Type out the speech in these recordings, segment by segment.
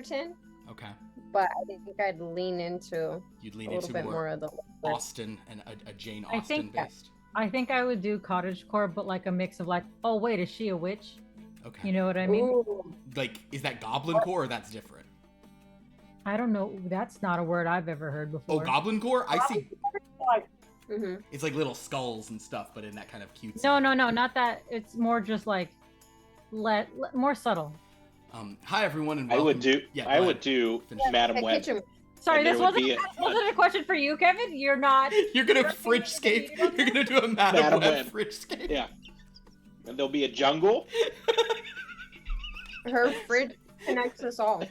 Bridgerton. Okay. But I think I'd lean into You'd lean a little into bit more of the Austen and a Jane Austen based. I think I would do cottagecore, but like a mix of like, oh wait, is she a witch? Okay. You know what I mean? Ooh. Like, is that goblin core or that's different? I don't know. That's not a word I've ever heard Oh, before. goblin core? I see. Mm-hmm. It's like little skulls and stuff, but in that kind of cute. No, not that. It's more just like, more subtle. Hi everyone, and I welcome. would do. Yeah, I go would ahead. do Finish. Madam The Web. kitchen. Sorry, And this there would wasn't a question for you, Kevin. You're not. You're gonna fridgescape. You're gonna do a Madam Web fridgescape. Yeah. And there'll be a jungle. Her fridge connects us all.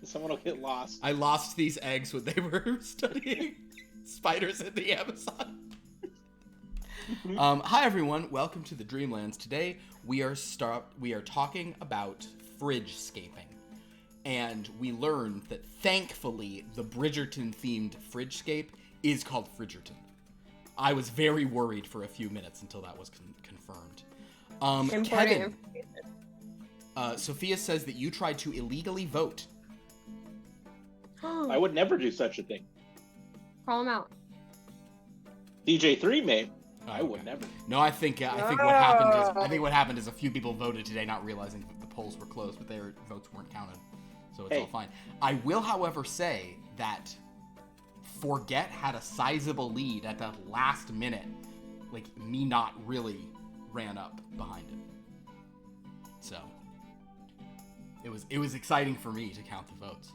Someone will get lost. I lost these eggs when they were studying spiders in the Amazon. Hi everyone, welcome to the Dreamlands. Today we are talking about fridgescaping. And we learned that thankfully the Bridgerton themed fridgescape is called Fridgerton. I was very worried for a few minutes until that was confirmed. Kevin, Sophia says that you tried to illegally vote. I would never do such a thing. Call him out. DJ3 may. I Okay. would never. No, I think what happened is a few people voted today, not realizing that the polls were closed, but their votes weren't counted, so it's all fine. I will, however, say that Forget had a sizable lead at that last minute. Like, me not really ran up behind it, so it was exciting for me to count the votes.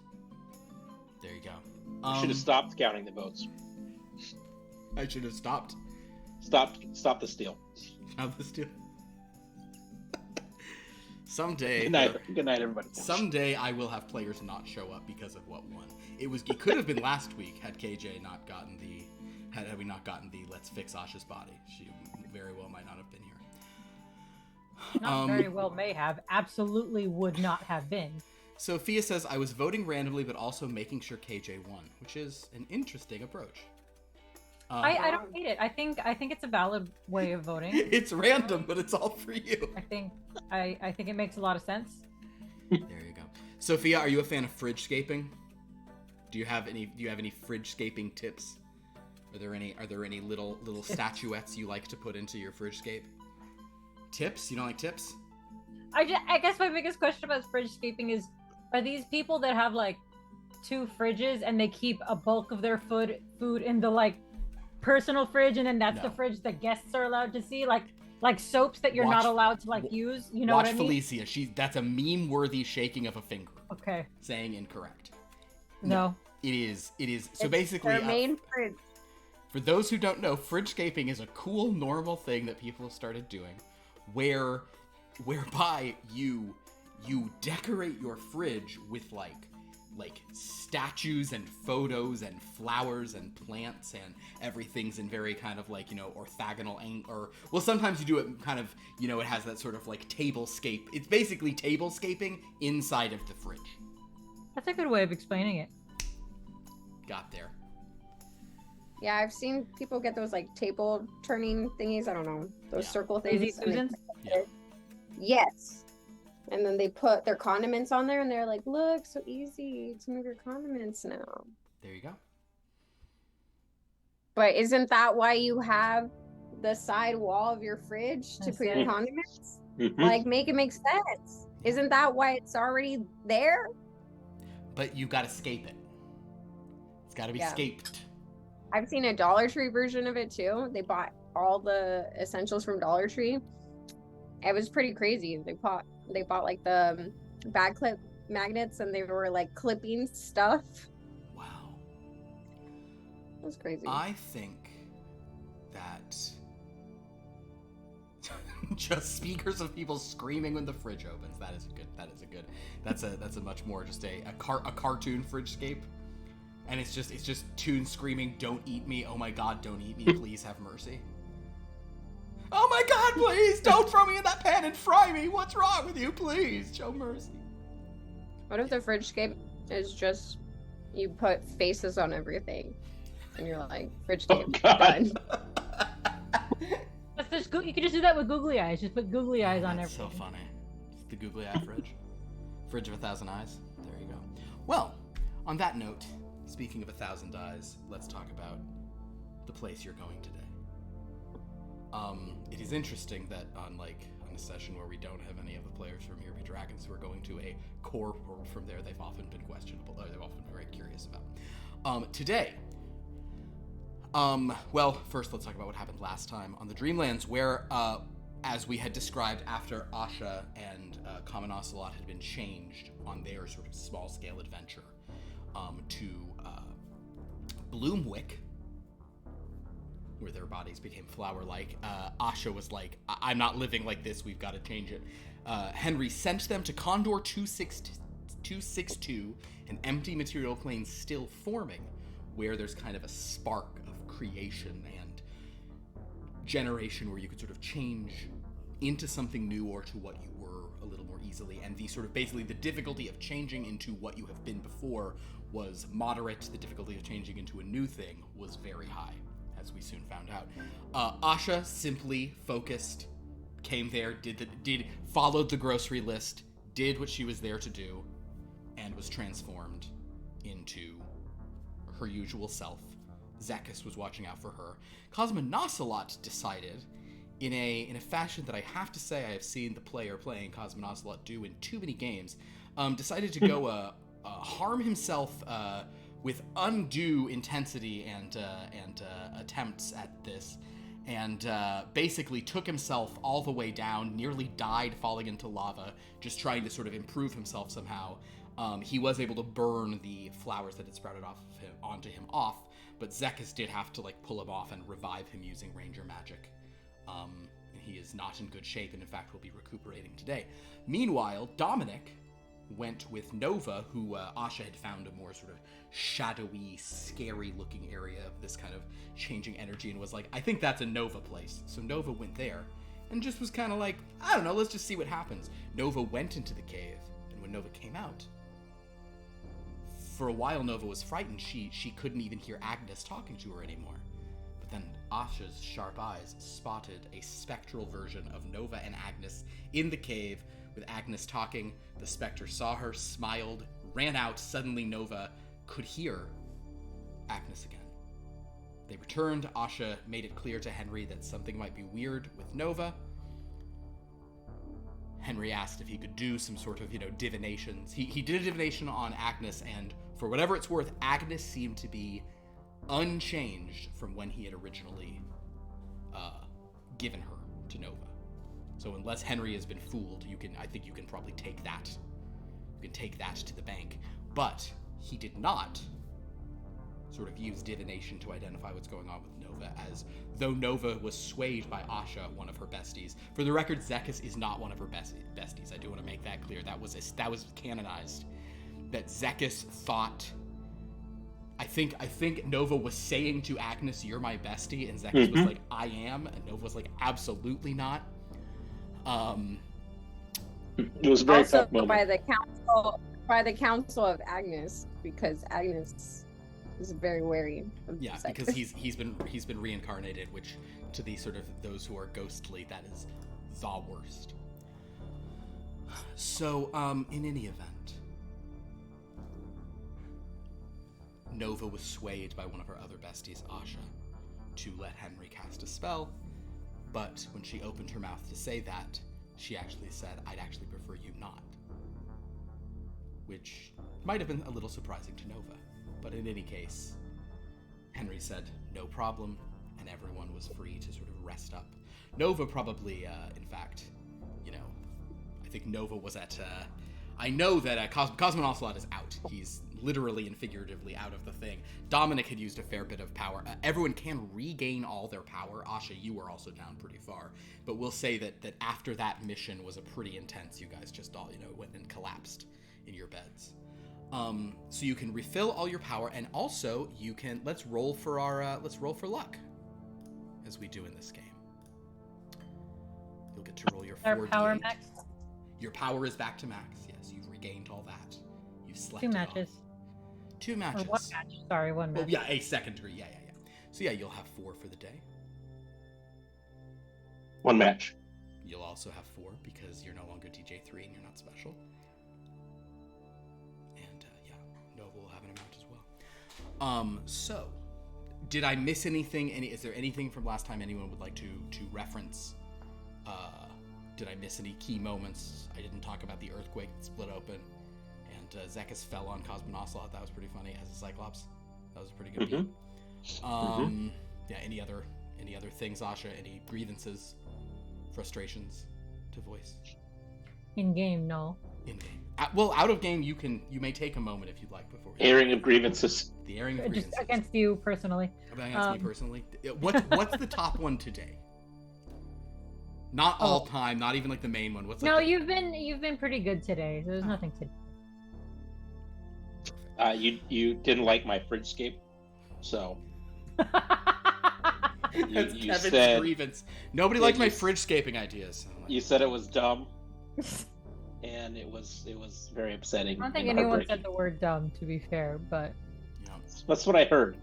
There you go. You should have stopped counting the votes. I should have stopped. Stop the steal. Stop the steal. Someday. Good night, everybody. Someday I will have players not show up because of what won. It could have been last week had KJ not gotten had we not gotten the let's fix Asha's body. She very well might not have been here. Not very well may have. Absolutely would not have been. Sophia says I was voting randomly, but also making sure KJ won, which is an interesting approach. I don't hate it. I think it's a valid way of voting. It's random, but it's all for you. I think it makes a lot of sense. There you go. Sophia, are you a fan of fridgescaping? Do you have any fridgescaping tips? Are there any little statuettes you like to put into your fridgescape? Tips? You don't like tips? I guess my biggest question about fridgescaping is, are these people that have like 2 fridges and they keep a bulk of their food in the like personal fridge, and then that's the fridge that guests are allowed to see, like soaps that you're not allowed to like use? You know what I mean? Watch Felicia. That's a meme-worthy shaking of a finger. Okay. Saying incorrect. No. It is. So basically, Their main fridge. For those who don't know, fridgescaping is a cool, normal thing that people have started doing, whereby you decorate your fridge with like statues and photos and flowers and plants, and everything's in very kind of like, orthogonal or sometimes you do it kind of, it has that sort of like tablescape. It's basically tablescaping inside of the fridge. That's a good way of explaining it. Got there. Yeah, I've seen people get those like table turning thingies. I don't know, those circle things. Easy Susans? Yeah. Yes. And then they put their condiments on there, and they're like, look, so easy to move your condiments now. There you go. But isn't that why you have the side wall of your fridge to put your condiments? Like, make it make sense. Isn't that why it's already there? But you gotta scape it. It's gotta be scaped. I've seen a Dollar Tree version of it too. They bought all the essentials from Dollar Tree. It was pretty crazy. They bought like the bag clip magnets, and they were like clipping stuff. Wow. That was crazy. I think that just speakers of people screaming when the fridge opens. That's a much more just a cartoon fridgescape. And it's just Toon screaming, "Don't eat me! Oh my God, don't eat me! Please have mercy! Oh my God, please don't throw me in that pan and fry me! What's wrong with you? Please show mercy!" What if the fridgescape is just you put faces on everything, and you're like, fridgescape done? You can just do that with googly eyes. Just put googly eyes on That's everything. so funny. It's the googly eye fridge. Fridge of 1,000 eyes. There you go. Well, on that note, speaking of 1,000 eyes, let's talk about the place you're going today. It is interesting that on a session where we don't have any of the players from Here Be Dragons who are going to a core world from there, they've often been questionable, or they've often been very curious about. Today, well, first let's talk about what happened last time on the Dreamlands, where, as we had described after Asha and Common Ocelot had been changed on their sort of small-scale adventure to Bloomwick, where their bodies became flower-like, Asha was like, I'm not living like this, we've got to change it. Henry sent them to Condor 262, an empty material plane still forming, where there's kind of a spark of creation and generation where you could sort of change into something new or to what you were a little more easily. And the sort of basically the difficulty of changing into what you have been before was moderate. The difficulty of changing into a new thing was very high, as we soon found out. Asha simply focused, came there, followed the grocery list, did what she was there to do, and was transformed into her usual self. Zekas was watching out for her. Cosmonocelot decided, in a fashion that I have to say I have seen the player playing Cosmonocelot do in too many games, decided to go harm himself with undue intensity and attempts at this, and basically took himself all the way down, nearly died falling into lava, just trying to sort of improve himself somehow. He was able to burn the flowers that had sprouted onto him off, but Zekas did have to pull him off and revive him using ranger magic. He is not in good shape, and in fact will be recuperating today. Meanwhile, Dominic went with Nova, who Asha had found a more sort of shadowy, scary-looking area of this kind of changing energy, and was like, I think that's a Nova place. So Nova went there, and just was kind of like, I don't know, let's just see what happens. Nova went into the cave, and when Nova came out, for a while Nova was frightened. She couldn't even hear Agnes talking to her anymore. But then Asha's sharp eyes spotted a spectral version of Nova and Agnes in the cave, with Agnes talking. The specter saw her, smiled, ran out. Suddenly Nova could hear Agnes again. They returned. Asha made it clear to Henry that something might be weird with Nova. Henry asked if he could do some sort of, divinations. He did a divination on Agnes, and for whatever it's worth, Agnes seemed to be unchanged from when he had originally given her to Nova. So unless Henry has been fooled, I think you can probably take that. You can take that to the bank. But he did not sort of use divination to identify what's going on with Nova, as though Nova was swayed by Asha, one of her besties. For the record, Zekas is not one of her besties. I do want to make that clear. That was canonized. That Zekas thought, I think Nova was saying to Agnes, "You're my bestie," and Zekas was like, "I am," and Nova was like, "Absolutely not." It was a very also tough moment. by the counsel of Agnes, because Agnes is very wary of Zekas. Because he's been reincarnated, which to the sort of those who are ghostly, that is the worst. So, in any event, Nova was swayed by one of her other besties, Asha, to let Henry cast a spell, but when she opened her mouth to say that, she actually said, "I'd actually prefer you not," which might have been a little surprising to Nova. But in any case, Henry said, "No problem," and everyone was free to sort of rest up. Nova probably, in fact, I think Nova was at, I know that Cosmonocelot is out. He's literally and figuratively out of the thing. Dominic had used a fair bit of power. Everyone can regain all their power. Asha, you were also down pretty far. But we'll say that after that mission was a pretty intense, you guys just all, went and collapsed in your beds. So you can refill all your power, and also you can, let's roll for luck, as we do in this game. You'll get to roll your 4d8. Our power max? Your power is back to max, yes. You've regained all that. You've slept 2 it matches. off. 2 matches. Or 1 match. Sorry, 1 match. Oh, yeah, a secondary. Yeah. So, yeah, you'll have 4 for the day. 1 match. You'll also have 4 because you're no longer DJ3 and you're not special. And, yeah. have an amount as well. So, did I miss anything? Is there anything from last time anyone would like to reference? Did I miss any key moments? I didn't talk about the earthquake that split open, and Zekas fell on Cosmonocelot. That was pretty funny as a Cyclops. That was a pretty good beat. Yeah. Any other things, Asha? Any grievances, frustrations to voice? In game, no. In game. Well, out of game, you may take a moment if you'd like before. Airing of grievances. The airing of grievances. Just against you personally. Against me personally. What's the top one today? Not all time, not even like the main one. What's you've been pretty good today. So there's nothing to. You didn't like my fridgescape, so. That's you Kevin's said grievance. Nobody liked my fridgescaping ideas. You said it was dumb, and it was very upsetting. I don't think anyone said the word dumb, to be fair, but that's what I heard.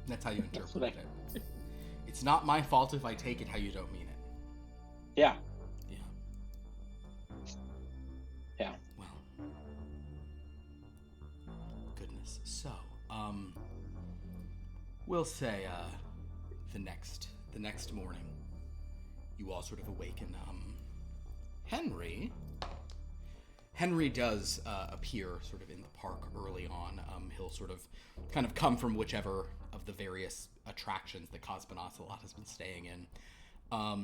That's how you interpret it. It's not my fault if I take it how you don't mean it. Yeah. Well, goodness. So, we'll say the next morning, you all sort of awaken. Henry does appear sort of in the park early on. He'll sort of kind of come from whichever of the various attractions that Cosmonocelot has been staying in.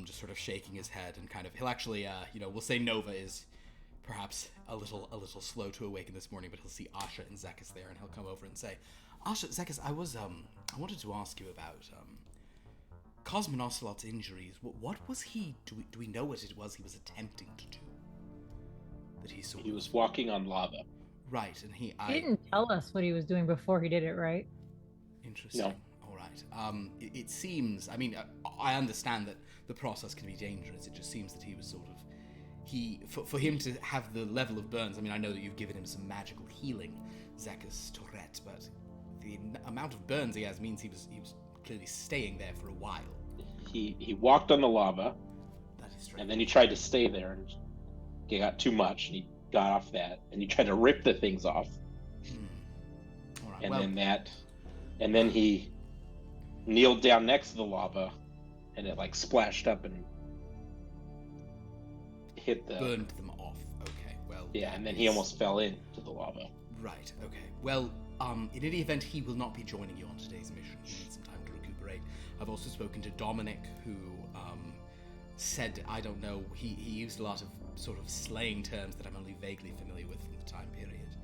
Just sort of shaking his head and kind of, he'll actually, we'll say Nova is perhaps a little slow to awaken this morning, but he'll see Asha and Zekas there, and he'll come over and say, Asha, Zekas, I wanted to ask you about, Cosmonocelot's injuries. What was he, do we know what it was he was attempting to do? That he was walking on lava. Right, and he didn't tell us what he was doing before he did it, right? Interesting. No. All right. It seems, I mean, I understand that the process can be dangerous. It just seems that he was sort of, for him to have the level of burns, I mean, I know that you've given him some magical healing, Zekas Torrret, but the amount of burns he has means he was clearly staying there for a while. He walked on the lava. That is strange. And then he tried to stay there, and he got too much, and he got off that, and he tried to rip the things off. All right, and then he kneeled down next to the lava, and it like splashed up and hit burned them off. Okay, well. Yeah, and then he almost fell into the lava. Right. Okay. Well, in any event, he will not be joining you on today's mission. He needs some time to recuperate. I've also spoken to Dominic, who said, I don't know, he used a lot of sort of slang terms that I'm only vaguely familiar with from the time period.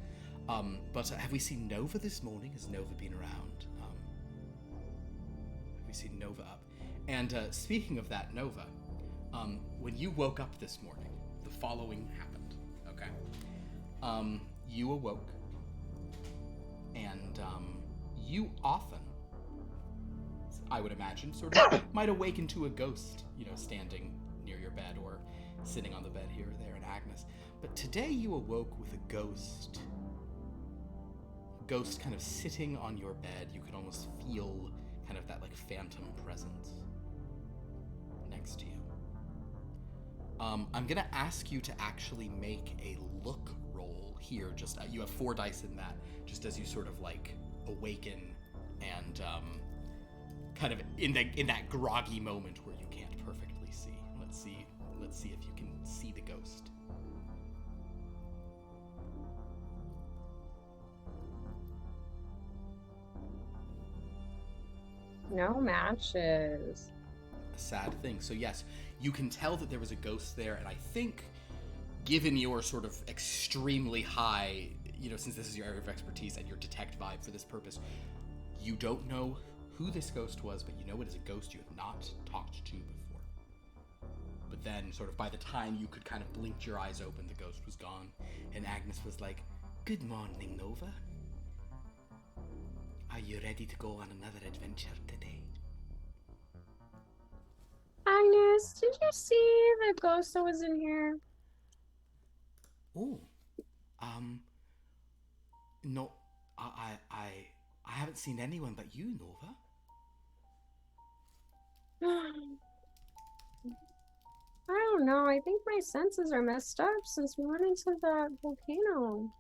But have we seen Nova this morning? Has Nova been around? Have we seen Nova up? And speaking of that, Nova, when you woke up this morning, the following happened, okay? You awoke, and you often, I would imagine, sort of might awaken to a ghost, standing near your bed or sitting on the bed here or there in Agnes. But today you awoke with a ghost kind of sitting on your bed. You could almost feel kind of that like phantom presence next to you. I'm gonna ask you to actually make a look roll here. Just you have 4 dice in that, just as you sort of like awaken and kind of in that groggy moment where you can't perfectly see. Let's see if you can see the ghost. No matches. A sad thing. So yes, you can tell that there was a ghost there, and I think, given your sort of extremely high, since this is your area of expertise and your detect vibe for this purpose, you don't know who this ghost was, but you know it is a ghost you have not talked to before. But then, sort of by the time you could kind of blink your eyes open, the ghost was gone, and Agnes was like, "Good morning, Nova. Are you ready to go on another adventure today?" Agnes, did you see the ghost that was in here? Oh, no, I haven't seen anyone but you, Nova. I don't know. I think my senses are messed up since we went into that volcano.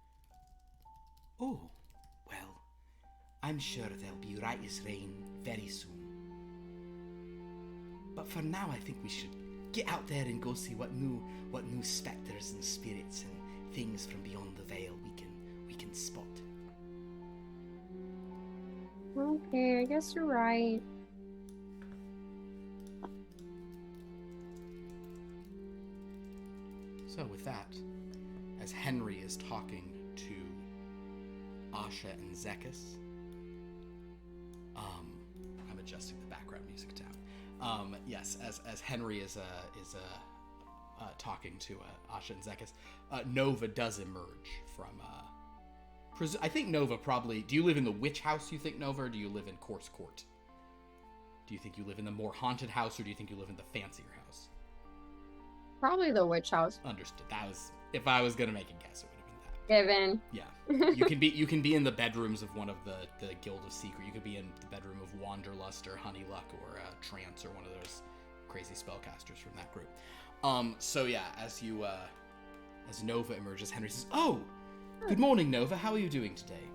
Oh, well, I'm sure they'll be right as rain very soon. But for now, I think we should get out there and go see what new spectres and spirits and things from beyond the veil we can spot. Okay, I guess you're right. So with that, as Henry is talking to Asha and Zekas, I'm adjusting the background music down. Yes, as Henry is talking to Asha and Zekas, Nova does emerge from. I think Nova probably. Do you live in the witch house? You think, Nova, or do you live in Course Court? Do you think you live in the more haunted house, or do you think you live in the fancier house? Probably the witch house. Understood. That was, if I was gonna make a guess, it would have been that. Given. Yeah. You can be in the bedrooms of one of the Guild of Secret. You could be in the bedroom of Wanderlust or Honeyluck or Trance or one of those crazy spellcasters from that group. So yeah, as Nova emerges, Henry says, "Oh, good morning, Nova. How are you doing today?"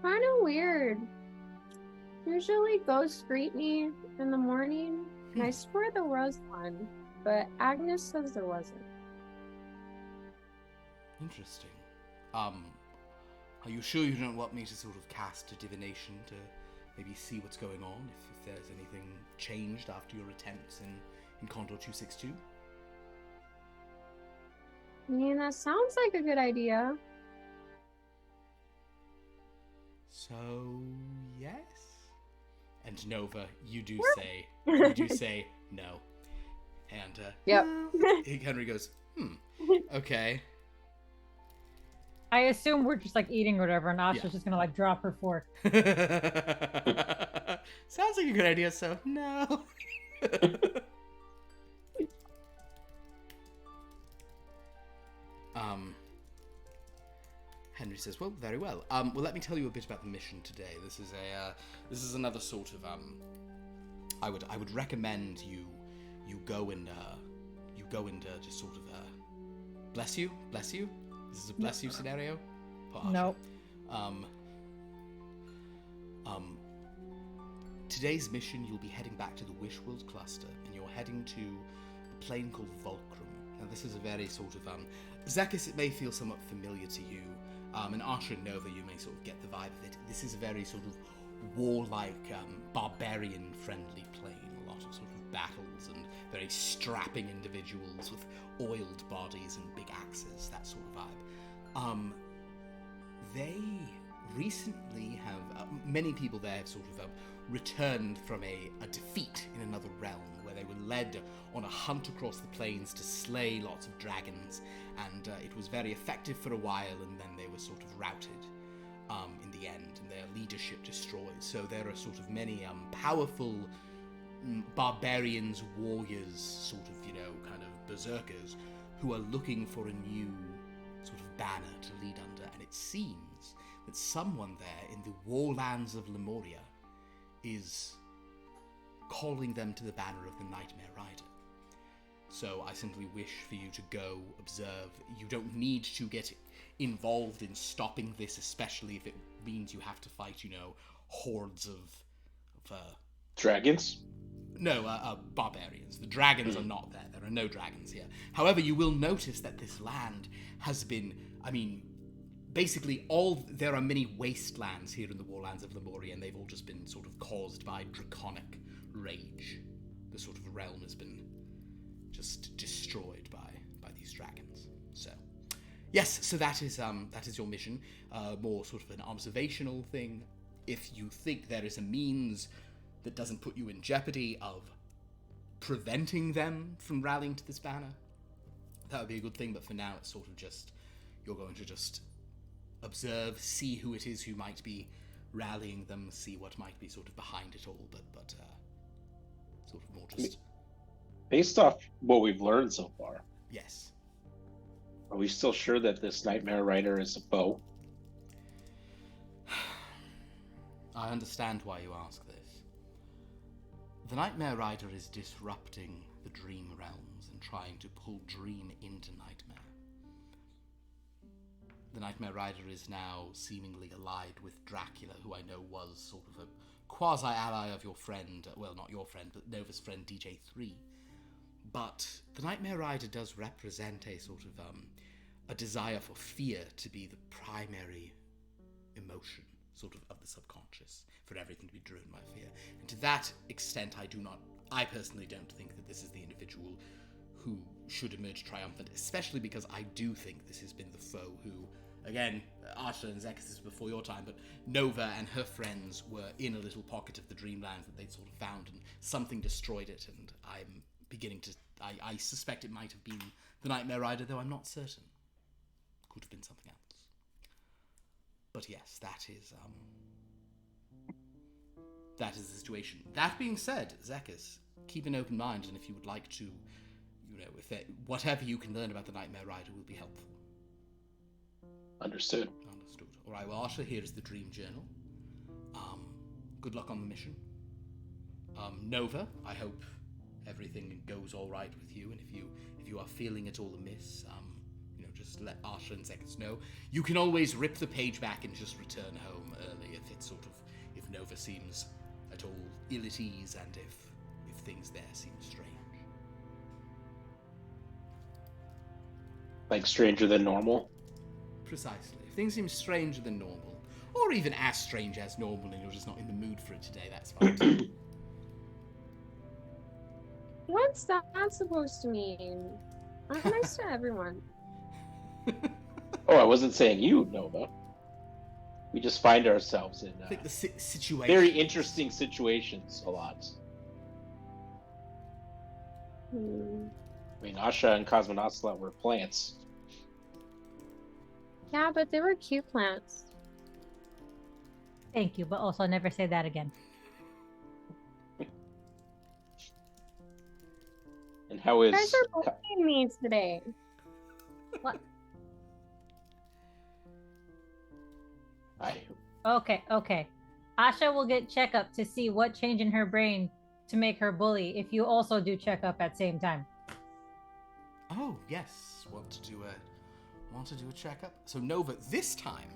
Kind of weird. Usually ghosts greet me in the morning, and I swear there was one, but Agnes says there wasn't. Interesting. Are you sure you don't want me to sort of cast a divination to maybe see what's going on, if there's anything changed after your attempts in Condor 262? I mean, that sounds like a good idea. So, yes? And Nova, you do say no. And, Yep. Henry goes, okay. I assume we're just like eating or whatever, and Asha's Yeah. just gonna like drop her fork. Sounds like a good idea, so no. Henry says, "Well, very well. Well, let me tell you a bit about the mission today. This is another sort of I would recommend you go and just sort of bless you. This is a bless you scenario. Nope. Today's mission, you'll be heading back to the Wishworld cluster, and you're heading to a plane called Volcrum. Now, this is a very sort of Zekas, it may feel somewhat familiar to you, and Asha and Nova, you may sort of get the vibe of it. This is a very sort of warlike, barbarian-friendly plane. A lot of sort of battles and very strapping individuals with oiled bodies and big axes, that sort of vibe. They recently have, many people there have sort of returned from a defeat in another realm, where they were led on a hunt across the plains to slay lots of dragons, and it was very effective for a while, and then they were sort of routed in the end, and their leadership destroyed. So there are sort of many powerful barbarians, warriors, sort of, kind of berserkers, who are looking for a new sort of banner to lead under, and it seems that someone there in the warlands of Lemuria is calling them to the banner of the Nightmare Rider. So I simply wish for you to go observe. You don't need to get involved in stopping this, especially if it means you have to fight, hordes of Dragons? No, barbarians. The dragons are not there. There are no dragons here. However, you will notice that this land has been, basically there are many wastelands here in the warlands of Lemuria, and they've all just been sort of caused by draconic rage. The sort of realm has been just destroyed by these dragons. So, yes, so that is your mission. More sort of an observational thing. If you think there is a means that doesn't put you in jeopardy of preventing them from rallying to this banner, that would be a good thing. But for now, it's sort of just, you're going to just observe, see who it is who might be rallying them, see what might be sort of behind it all, but sort of more just... Based off what we've learned so far, Yes. are we still sure that this Nightmare Rider is a foe? I understand why you ask this. The Nightmare Rider is disrupting the dream realms and trying to pull dream into nightmare. the Nightmare Rider is now seemingly allied with Dracula, who I know was sort of a quasi-ally of your friend, well, not your friend, but Nova's friend DJ3. But the Nightmare Rider does represent a sort of, a desire for fear to be the primary emotion, sort of the subconscious, for everything to be driven by fear. And to that extent, I personally don't think that this is the individual who should emerge triumphant, especially because I do think this has been the foe who, again, Asha and Zekas is before your time, but Nova and her friends were in a little pocket of the Dreamlands that they'd sort of found, and something destroyed it, and I'm beginning to... I suspect it might have been the Nightmare Rider, though I'm not certain. Could have been something else. But yes, that is the situation. That being said, Zekas, keep an open mind, and if you would like to, whatever you can learn about the Nightmare Rider will be helpful. Understood. All right, well, Asha, here is the Dream Journal. Good luck on the mission. Nova, I hope everything goes all right with you, and if you are feeling at all amiss, just let Asha and Zekas know. You can always rip the page back and just return home early if Nova seems at all ill at ease, and if things there seem strange. Like stranger than normal? Precisely. If things seem stranger than normal, or even as strange as normal, and you're just not in the mood for it today, that's fine. What's that supposed to mean? I'm nice to everyone. Oh, I wasn't saying you, Nova. We just find ourselves in I think the situation. very interesting situations a lot. I mean, Asha and Cosmonauts were plants. Yeah, but they were cute plants. Thank you, but also never say that again. And how is... You guys are bullying me today. What? I... Okay. Asha will get checkup to see what change in her brain to make her bully if you also do checkup at same time. Oh, yes. Want to do a checkup? So Nova, this time,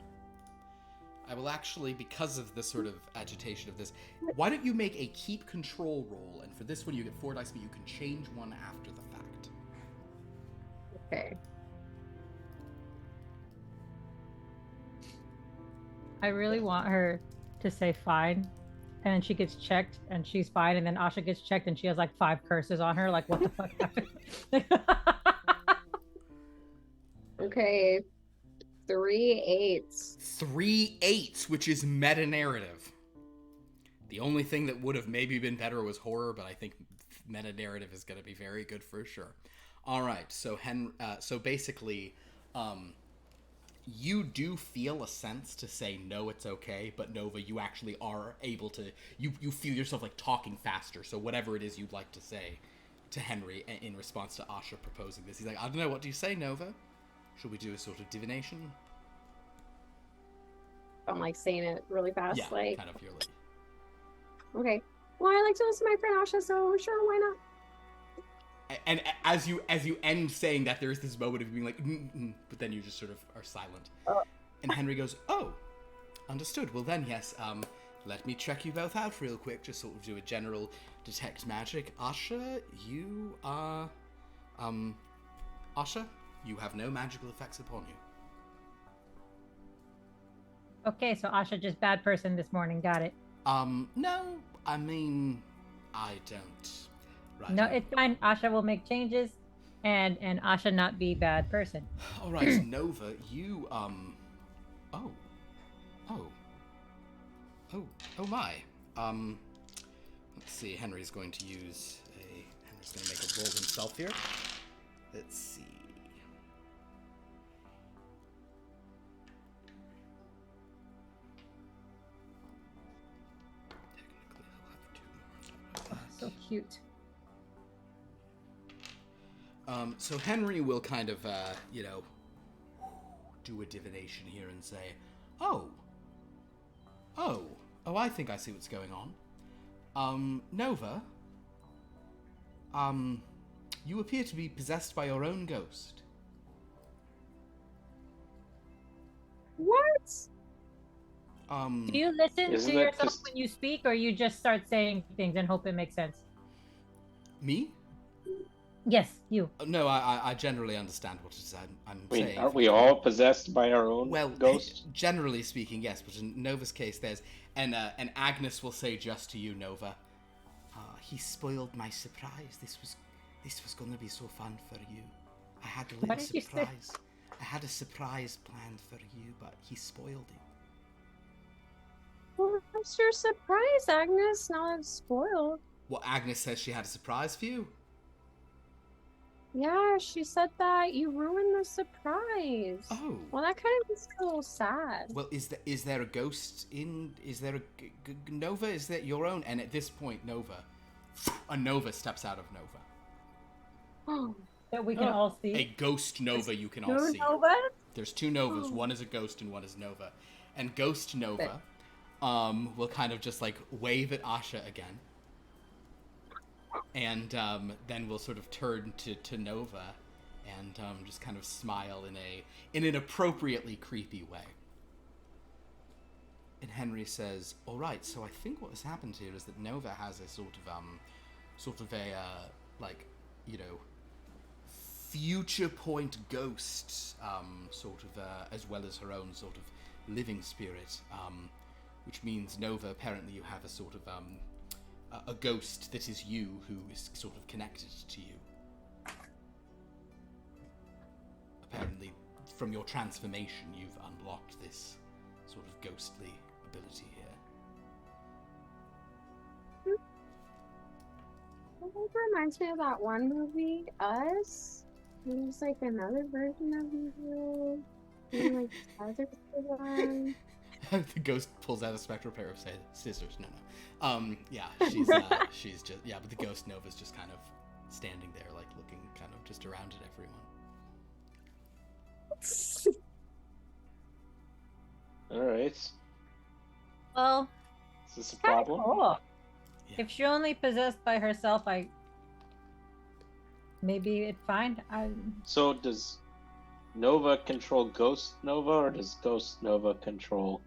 I will actually, because of the sort of agitation of this, why don't you make a keep control roll, and for this one you get 4 dice, but you can change one after the fact. Okay. I really want her to say fine, and then she gets checked and she's fine, and then Asha gets checked and she has like 5 curses on her. Like, what the fuck happened? Okay. 3 8s. 3 8s, which is meta-narrative. The only thing that would have maybe been better was horror, but I think meta-narrative is going to be very good for sure. All right, so basically, you do feel a sense to say, no, it's okay, but Nova, you actually are able to, you feel yourself like talking faster, so whatever it is you'd like to say to Henry in response to Asha proposing this, he's like, I don't know, what do you say, Nova? Should we do a sort of divination? I'm like saying it really fast, Yeah, like. kind of, you're like... Okay. Well, I like to listen to my friend Asha, so sure, why not? And as you end saying that, there is this moment of being like, but then you just sort of are silent. And Henry goes, oh, understood. Well then, yes, let me check you both out real quick, just sort of do a general detect magic. Asha, you are, Asha, you have no magical effects upon you. Okay, so Asha just bad person this morning. Got it. No, I mean, I don't. Right. No, it's fine. Asha will make changes, and Asha not be bad person. All right, Nova, you oh my. Let's see. Henry's going to make a roll himself here. Let's see. Technically, he'll have 2 more. So cute. So Henry will kind of, do a divination here and say, oh, I think I see what's going on. Nova, you appear to be possessed by your own ghost. Do you listen Isn't to it yourself just- when you speak, or you just start saying things and hope it makes sense? Me? Yes, you. No, I generally understand what it is I'm I mean, saying. aren't we all possessed by our own ghosts? Generally speaking, yes, but in Nova's case, there's... And Agnes will say just to you, Nova, he spoiled my surprise. This was going to be so fun for you. I had a little surprise. I had a surprise planned for you, but he spoiled it. Well, what's your surprise, Agnes? Now it's spoiled. Well, Agnes says she had a surprise for you. Yeah, she said that you ruined the surprise. Oh. Well, that kind of makes me a little sad. Well, is there a ghost in... Is there a... Nova, is that your own? And at this point, a Nova steps out of Nova. Oh. That we can all see. A ghost Nova you can all see. Nova? There's two Novas. One is a ghost and one is Nova. And Ghost Nova will kind of just like wave at Asha again. And then we'll sort of turn to Nova and just kind of smile in an appropriately creepy way. And Henry says, "All right, so I think what has happened here is that Nova has a sort of a future point ghost, as well as her own sort of living spirit, which means Nova, apparently you have a sort of a ghost that is you who is sort of connected to you. Apparently, from your transformation, you've unlocked this sort of ghostly ability here." It reminds me of that one movie, Us. There's like another version of you. And like other one. The ghost pulls out a spectral pair of scissors. No. Yeah, she's just... Yeah, but the ghost Nova's just kind of standing there, like, looking kind of just around at everyone. Alright. Well, Is this a problem? cool. Yeah. If she's only possessed by herself, maybe it's fine. So does Nova control Ghost Nova, or does Ghost Nova control...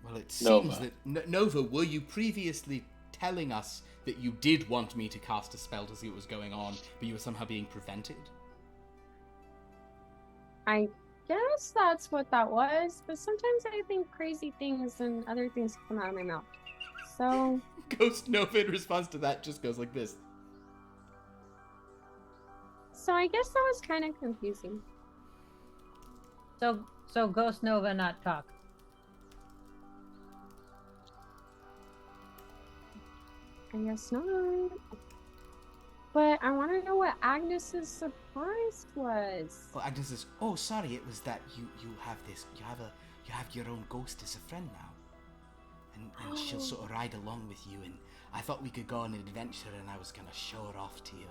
Well, it Nova. seems that... Nova, were you previously telling us that you did want me to cast a spell to see what was going on, but you were somehow being prevented? I guess that's what that was, but sometimes I think crazy things and other things come out of my mouth. So... Ghost Nova, in response to that, just goes like this. So I guess that was kind of confusing. So Ghost Nova not talk. I guess not. But I want to know what Agnes's surprise was. Well, Agnes says, "Oh, sorry, it was that you have this, you have your own ghost as a friend now. And she'll sort of ride along with you, and I thought we could go on an adventure, and I was going to show her off to you,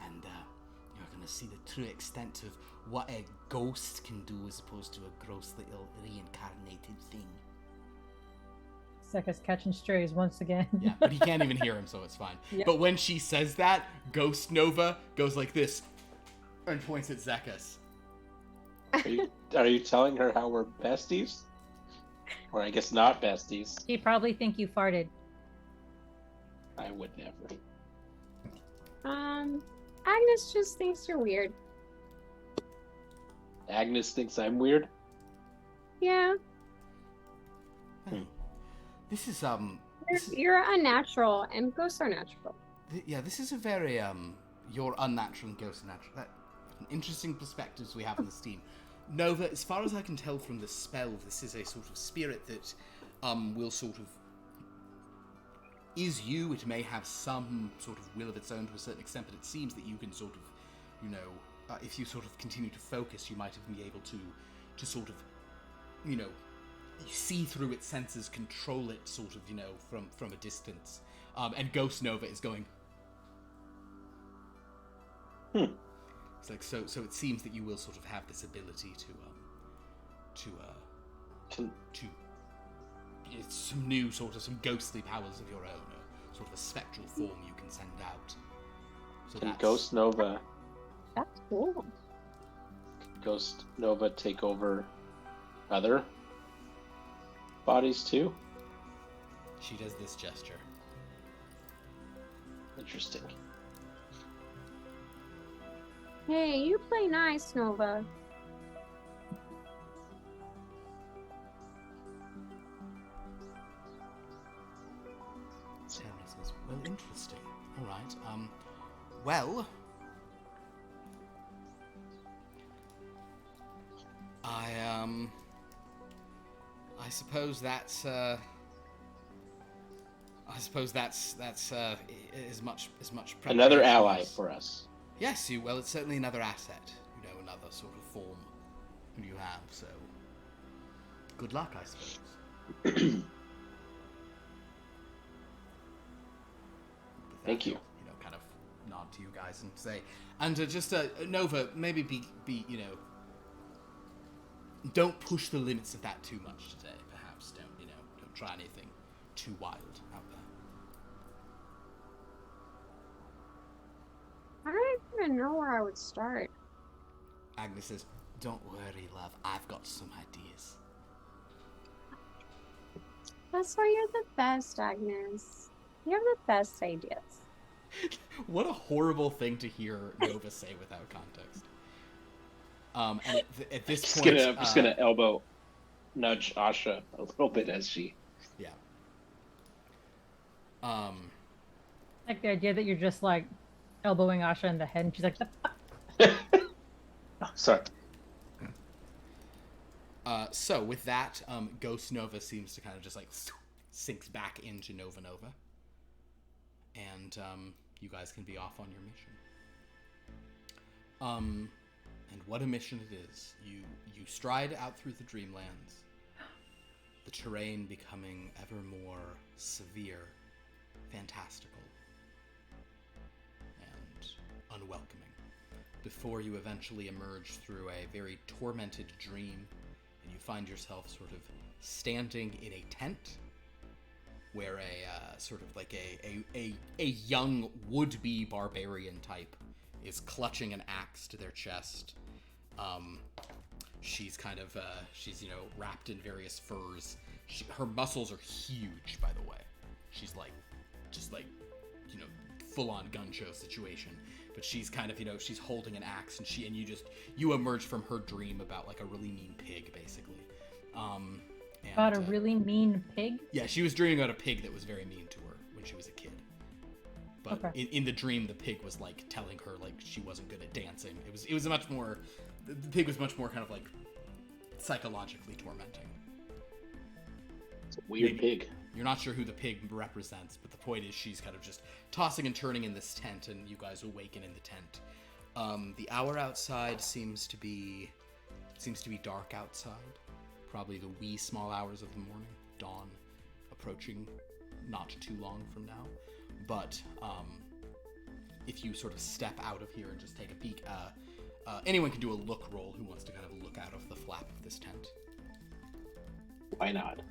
and you're going to see the true extent of what a ghost can do as opposed to a gross little reincarnated thing." Zekas catching strays once again. Yeah, but he can't even hear him, so it's fine. Yep. But when she says that, Ghost Nova goes like this and points at Zekas. Are you telling her how we're besties? Or I guess not besties. She'd probably think you farted. I would never. Agnes just thinks you're weird. Agnes thinks I'm weird? Yeah, This is you're unnatural, and ghosts are natural. This is a very you're unnatural and ghosts are natural. That interesting perspectives we have on this team. Nova, as far as I can tell from the spell, this is a sort of spirit that will sort of is you. It may have some sort of will of its own to a certain extent, but it seems that you can sort of, if you sort of continue to focus, you might even be able to sort of, see through its senses, control it sort of, from a distance. And Ghost Nova is going. It's like so it seems that you will sort of have this ability to it's some new sort of some ghostly powers of your own, or sort of a spectral form you can send out. So Can that's... Ghost Nova That's cool. bodies too? She does this gesture. Interesting. Hey, you play nice, Nova. Henry says, well, interesting. All right. Well, I suppose that's as much Another preparation ally as- for us. Yes, well, it's certainly another asset. Another sort of form you have. So, good luck, I suppose. Thank you. Kind of nod to you guys and say, and just Nova, maybe be don't push the limits of that too much today. Perhaps don't try anything too wild out there. I don't even know where I would start. Agnes says, "Don't worry, love. I've got some ideas." That's why you're the best, Agnes. You have the best ideas. What a horrible thing to hear Nova say without context. And at this point, I'm just gonna elbow nudge Asha a little bit as she. Yeah. Like the idea that you're just like elbowing Asha in the head, and she's like, Oh, sorry. So with that, Ghost Nova seems to kind of just like sinks back into Nova, and you guys can be off on your mission. And what a mission it is! You stride out through the Dreamlands, the terrain becoming ever more severe, fantastical, and unwelcoming. Before you eventually emerge through a very tormented dream, and you find yourself sort of standing in a tent where a sort of like a young would-be barbarian type is clutching an axe to their chest. She's kind of she's wrapped in various furs. Her muscles are huge, by the way. She's just full-on gun show situation. But she's kind of she's holding an axe, and you emerge from her dream about like a really mean pig, basically. about a really mean pig? Yeah, she was dreaming about a pig that was very mean to her when she was a kid. But Okay. in the dream, the pig was like telling her like she wasn't good at dancing. It was much more. The pig was much more kind of like psychologically tormenting. It's a weird pig. You're not sure who the pig represents, but the point is she's kind of just tossing and turning in this tent, and you guys awaken in the tent. The hour outside seems to be dark outside. Probably the wee small hours of the morning. Dawn approaching not too long from now. But if you sort of step out of here and just take a peek, anyone can do a look roll who wants to kind of look out of the flap of this tent. Why not?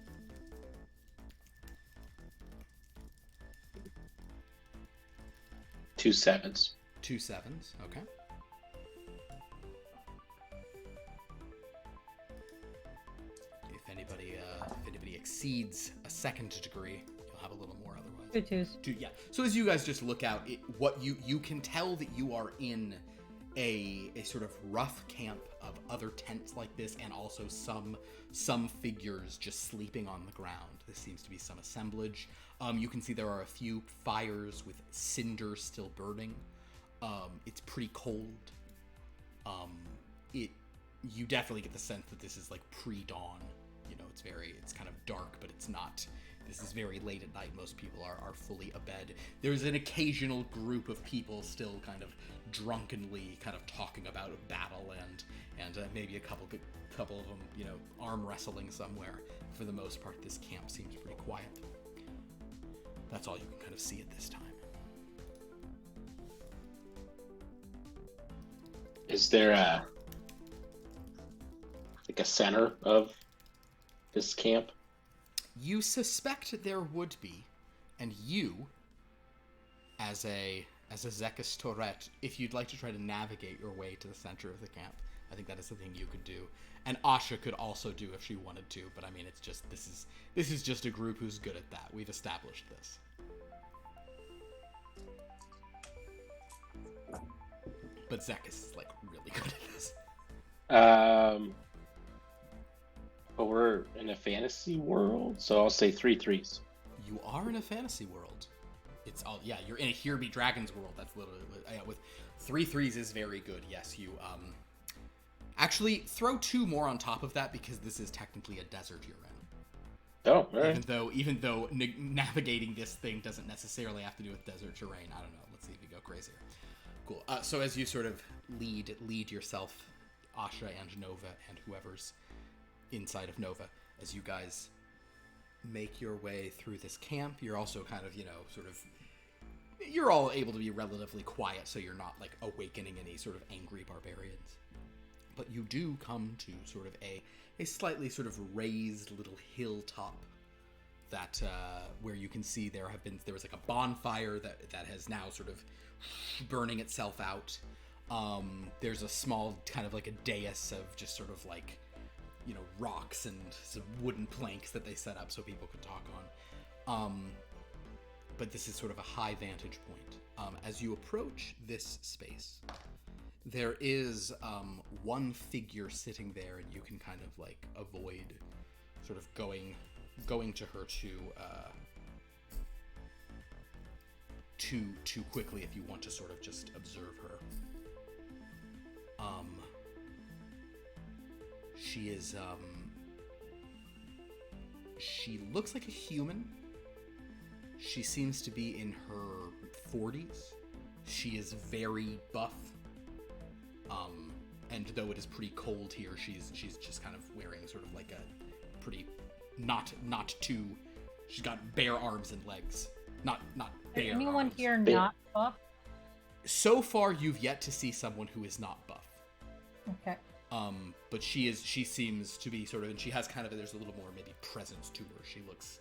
Two sevens. 2 7s, okay. If anybody exceeds a second degree, you'll have a little more otherwise. 2 twos. Yeah. So as you guys just look out, what you can tell that you are in a sort of rough camp of other tents like this, and also some figures just sleeping on the ground. This seems to be some assemblage. You can see there are a few fires with cinders still burning. It's pretty cold. You definitely get the sense that this is like pre-dawn. It's kind of dark, but it's not. This is very late at night. Most people are fully abed. There's an occasional group of people still kind of drunkenly kind of talking about a battle and maybe a couple of them, arm wrestling somewhere. For the most part, this camp seems pretty quiet. That's all you can kind of see at this time. Is there a center of this camp? You suspect there would be, and you, as a Zekas Torrret, if you'd like to try to navigate your way to the center of the camp, I think that is the thing you could do. And Asha could also do if she wanted to, but I mean, it's just, this is just a group who's good at that. We've established this. But Zekas is, like, really good at this. But we're in a fantasy world, so I'll say 3 threes. You are in a fantasy world. It's all, yeah, you're in a Here Be Dragons world. That's literally, yeah, with 3 threes is very good. Yes, you, actually, throw 2 more on top of that because this is technically a desert you're in. Oh, all right. Even though navigating this thing doesn't necessarily have to do with desert terrain. I don't know. Let's see if we go crazier. Cool. So as you sort of lead yourself, Asha and Nova and whoever's inside of Nova, as you guys make your way through this camp, you're also kind of, you're all able to be relatively quiet, so you're not, like, awakening any sort of angry barbarians. But you do come to sort of a slightly sort of raised little hilltop that, where you can see there was like a bonfire that has now sort of burning itself out. There's a small kind of like a dais of just sort of like, rocks and some wooden planks that they set up so people could talk on. But this is sort of a high vantage point. As you approach this space, there is one figure sitting there, and you can kind of like avoid sort of going to her too quickly if you want to sort of just observe her. She is she looks like a human. She seems to be in her 40s. She is very buff. And though it is pretty cold here, she's just kind of wearing sort of like a pretty not too. She's got bare arms and legs. Not bare. Is anyone arms. here not buff? So far, you've yet to see someone who is not buff. Okay. But she seems to be sort of, and she has kind of, there's a little more maybe presence to her. She looks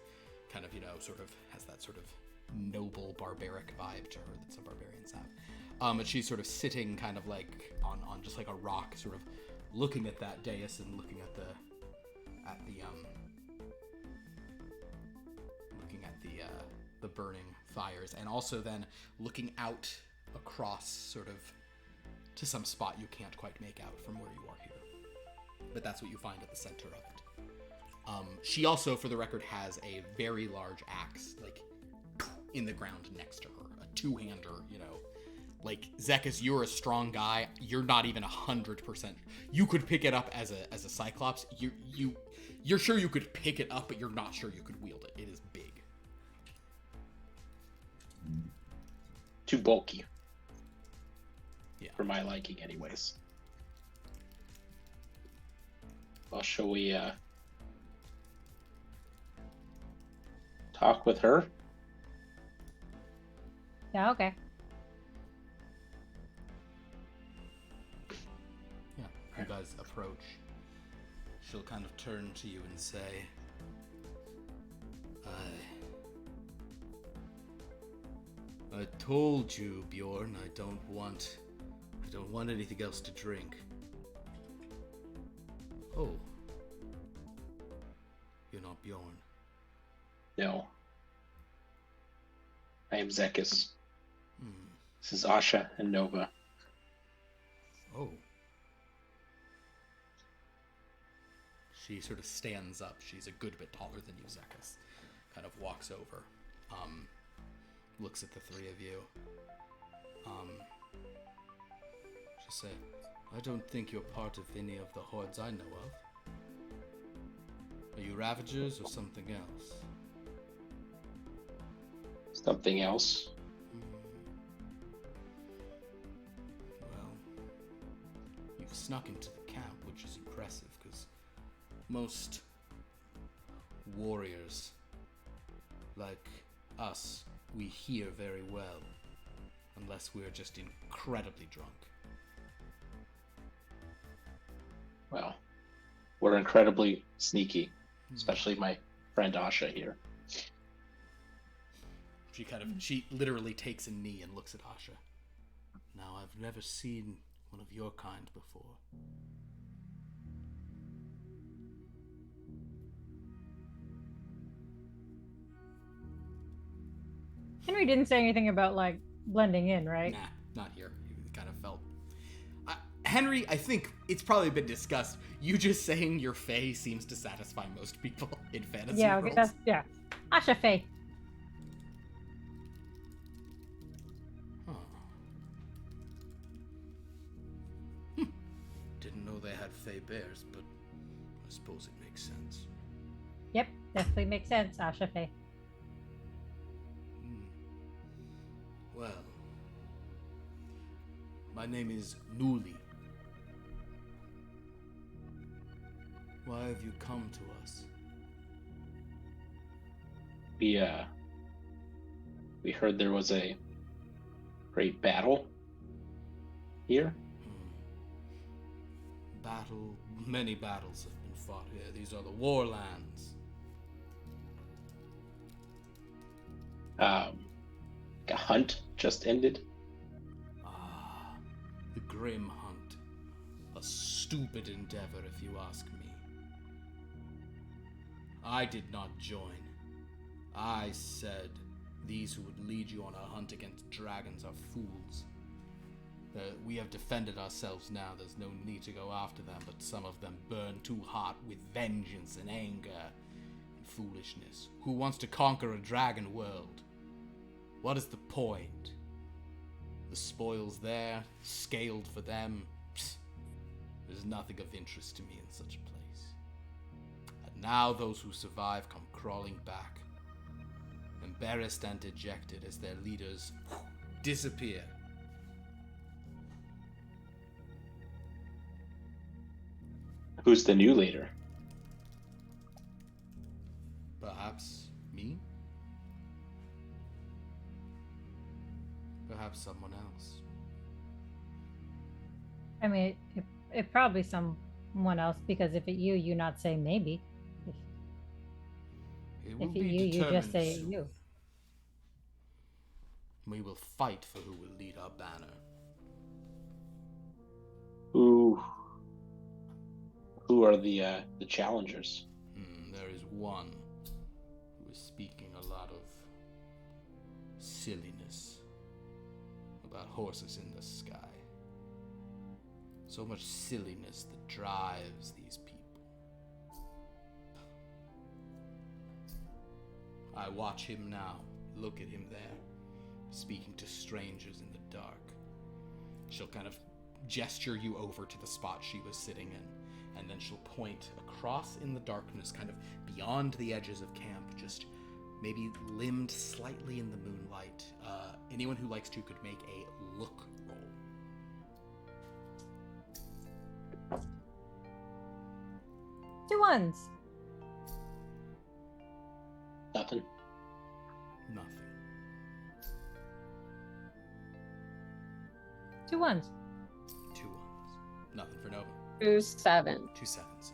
kind of, sort of has that sort of noble barbaric vibe to her that some barbarians have. And she's sort of sitting kind of like on just like a rock, sort of looking at that dais and looking at the burning fires, and also then looking out across sort of to some spot you can't quite make out from where you are here. But that's what you find at the center of it. She also, for the record, has a very large axe, like, in the ground next to her. A two-hander, Like, Zekas, you're a strong guy. You're not even 100%. You could pick it up as a Cyclops. You're sure you could pick it up, but you're not sure you could wield it. It is big. Too bulky. Yeah. For my liking, anyways. Well, shall we talk with her? Yeah, okay. Yeah, you guys approach. She'll kind of turn to you and say, I told you, Bjorn, I don't want anything else to drink. Oh. You're not Bjorn. No. I am Zekas. Hmm. This is Asha and Nova. Oh. She sort of stands up. She's a good bit taller than you, Zekas. Kind of walks over. Looks at the three of you. She said, I don't think you're part of any of the hordes I know of. Are you Ravagers or something else? Something else? Well, you've snuck into the camp, which is impressive, because most warriors like us, we hear very well, unless we're just incredibly drunk. Well, we're incredibly sneaky, especially my friend Asha here. She literally takes a knee and looks at Asha. Now, I've never seen one of your kind before. Henry didn't say anything about, like, blending in, right? Nah, not here. He kind of felt... Henry, I think it's probably been discussed. You just saying you're Fae seems to satisfy most people in fantasy worlds. Yeah. Asha Fae. Huh. Didn't know they had Fae bears, but I suppose it makes sense. Yep, definitely makes sense, Asha Fae. Well, my name is Nuli. Why have you come to us? We heard there was a great battle here. Many battles have been fought here. These are the Warlands. A hunt just ended. The Grim Hunt. A stupid endeavor, if you ask me. I did not join. I said these who would lead you on a hunt against dragons are fools. We have defended ourselves now. There's no need to go after them, but some of them burn too hot with vengeance and anger and foolishness. Who wants to conquer a dragon world? What is the point? The spoils there, scaled for them. Psst. There's nothing of interest to me in such a place. And now those who survive come crawling back, embarrassed and dejected as their leaders disappear. Who's the new leader? Perhaps me? Perhaps someone else. I mean, it probably someone else, because if it you not say maybe. If it you just say soon. you. We will fight for who will lead our banner. Who are the challengers? There is one who is speaking a lot of silliness about horses in the sky. So much silliness that drives these people. I watch him now. Look at him there, speaking to strangers in the dark. She'll kind of gesture you over to the spot she was sitting in, and then she'll point across in the darkness, kind of beyond the edges of camp, just maybe limned slightly in the moonlight. Anyone who likes to could make a look roll. 2 ones. Nothing. Nothing. 2 ones. 2 ones. Nothing for Nova. 2 7. 2 sevens.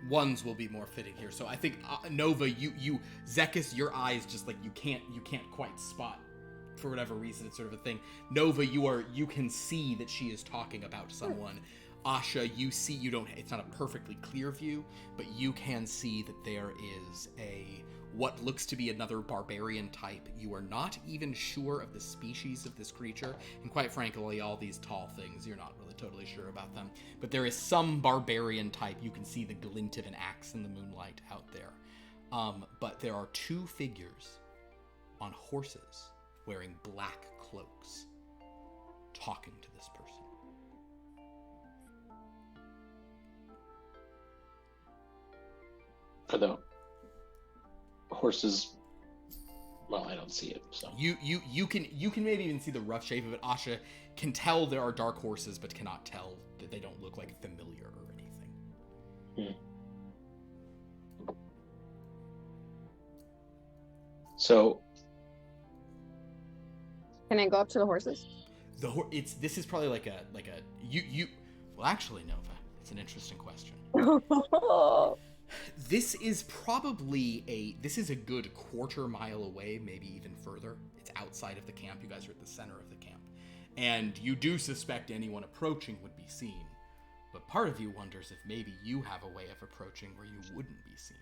Ones will be more fitting here. So I think Nova, you Zekas, your eyes just like you can't quite spot for whatever reason. It's sort of a thing. Nova, you can see that she is talking about someone. Asha, you see, it's not a perfectly clear view, but you can see that there is what looks to be another barbarian type. You are not even sure of the species of this creature, and quite frankly, all these tall things, you're not really totally sure about them. But there is some barbarian type. You can see the glint of an axe in the moonlight out there. But there are 2 figures on horses wearing black cloaks talking to this person. Are the horses? Well, I don't see it. So you can maybe even see the rough shape of it. Asha can tell there are dark horses, but cannot tell that they don't look like familiar or anything. So, Can I go up to the horses? This is probably like a well, actually, Nova, it's an interesting question. This is probably this is a good 1/4 mile away, maybe even further. It's outside of the camp. You guys are at the center of the camp. And you do suspect anyone approaching would be seen. But part of you wonders if maybe you have a way of approaching where you wouldn't be seen.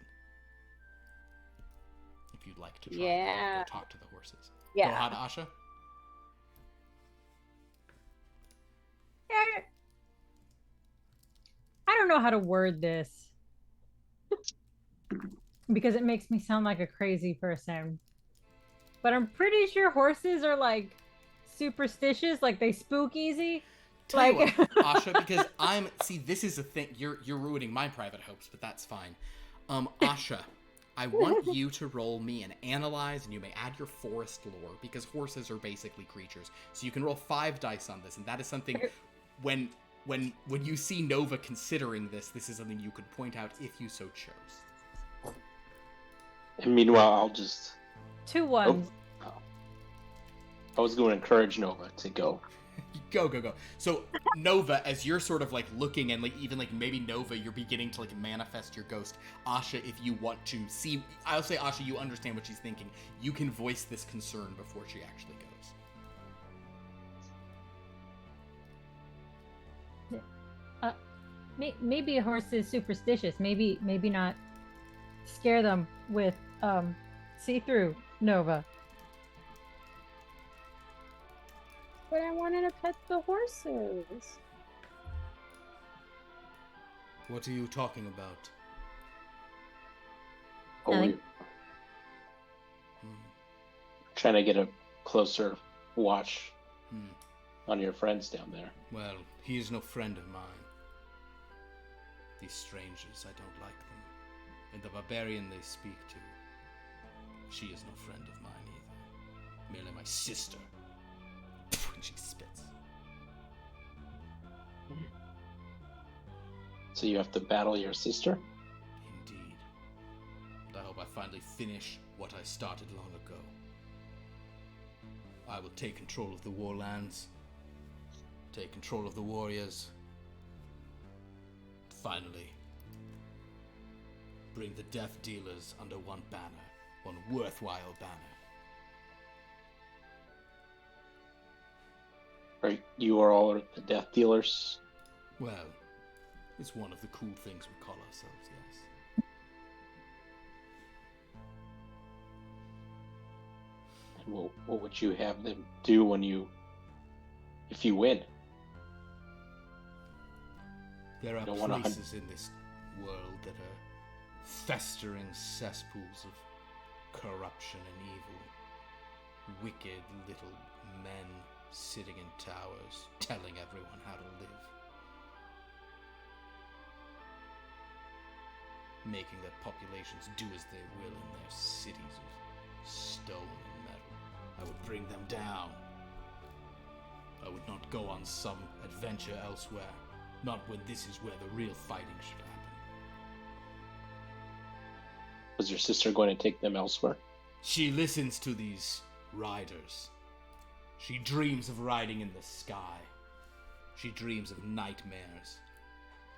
If you'd like to try to go talk to the horses. Yeah. Go ahead, Asha. I don't know how to word this because it makes me sound like a crazy person. But I'm pretty sure horses are like superstitious, like they spook easy. Tell you what, Asha, because this is the thing. You're ruining my private hopes, but that's fine. Asha, I want you to roll me an analyze, and you may add your forest lore, because horses are basically creatures. So you can roll 5 dice on this, and that is something when you see Nova considering this is something you could point out if you so chose. And meanwhile, I'll just 2 ones. Oh. I was going to encourage Nova to go. Go. So Nova, as you're sort of like looking and like even like maybe Nova, you're beginning to like manifest your ghost. Asha, if you want to see, I'll say Asha, you understand what she's thinking. You can voice this concern before she actually goes. Maybe a horse is superstitious. Maybe not scare them with see-through, Nova. But I wanted to pet the horses. What are you talking about? Nothing. Trying to get a closer watch on your friends down there. Well, he is no friend of mine. These strangers, I don't like them. And the barbarian they speak to, she is no friend of mine either. Merely my sister. And she spits. So you have to battle your sister? Indeed. And I hope I finally finish what I started long ago. I will take control of the warlands, take control of the warriors, finally bring the death dealers under one banner, one worthwhile banner. You are all the death dealers? Well, it's one of the cool things we call ourselves, yes. And what would you have them do if you win? There are places in this world that are festering cesspools of corruption and evil. Wicked little men sitting in towers, telling everyone how to live. Making their populations do as they will in their cities of stone and metal. I would bring them down. I would not go on some adventure elsewhere. Not when this is where the real fighting should happen. Was your sister going to take them elsewhere? She listens to these riders. She dreams of riding in the sky. She dreams of nightmares.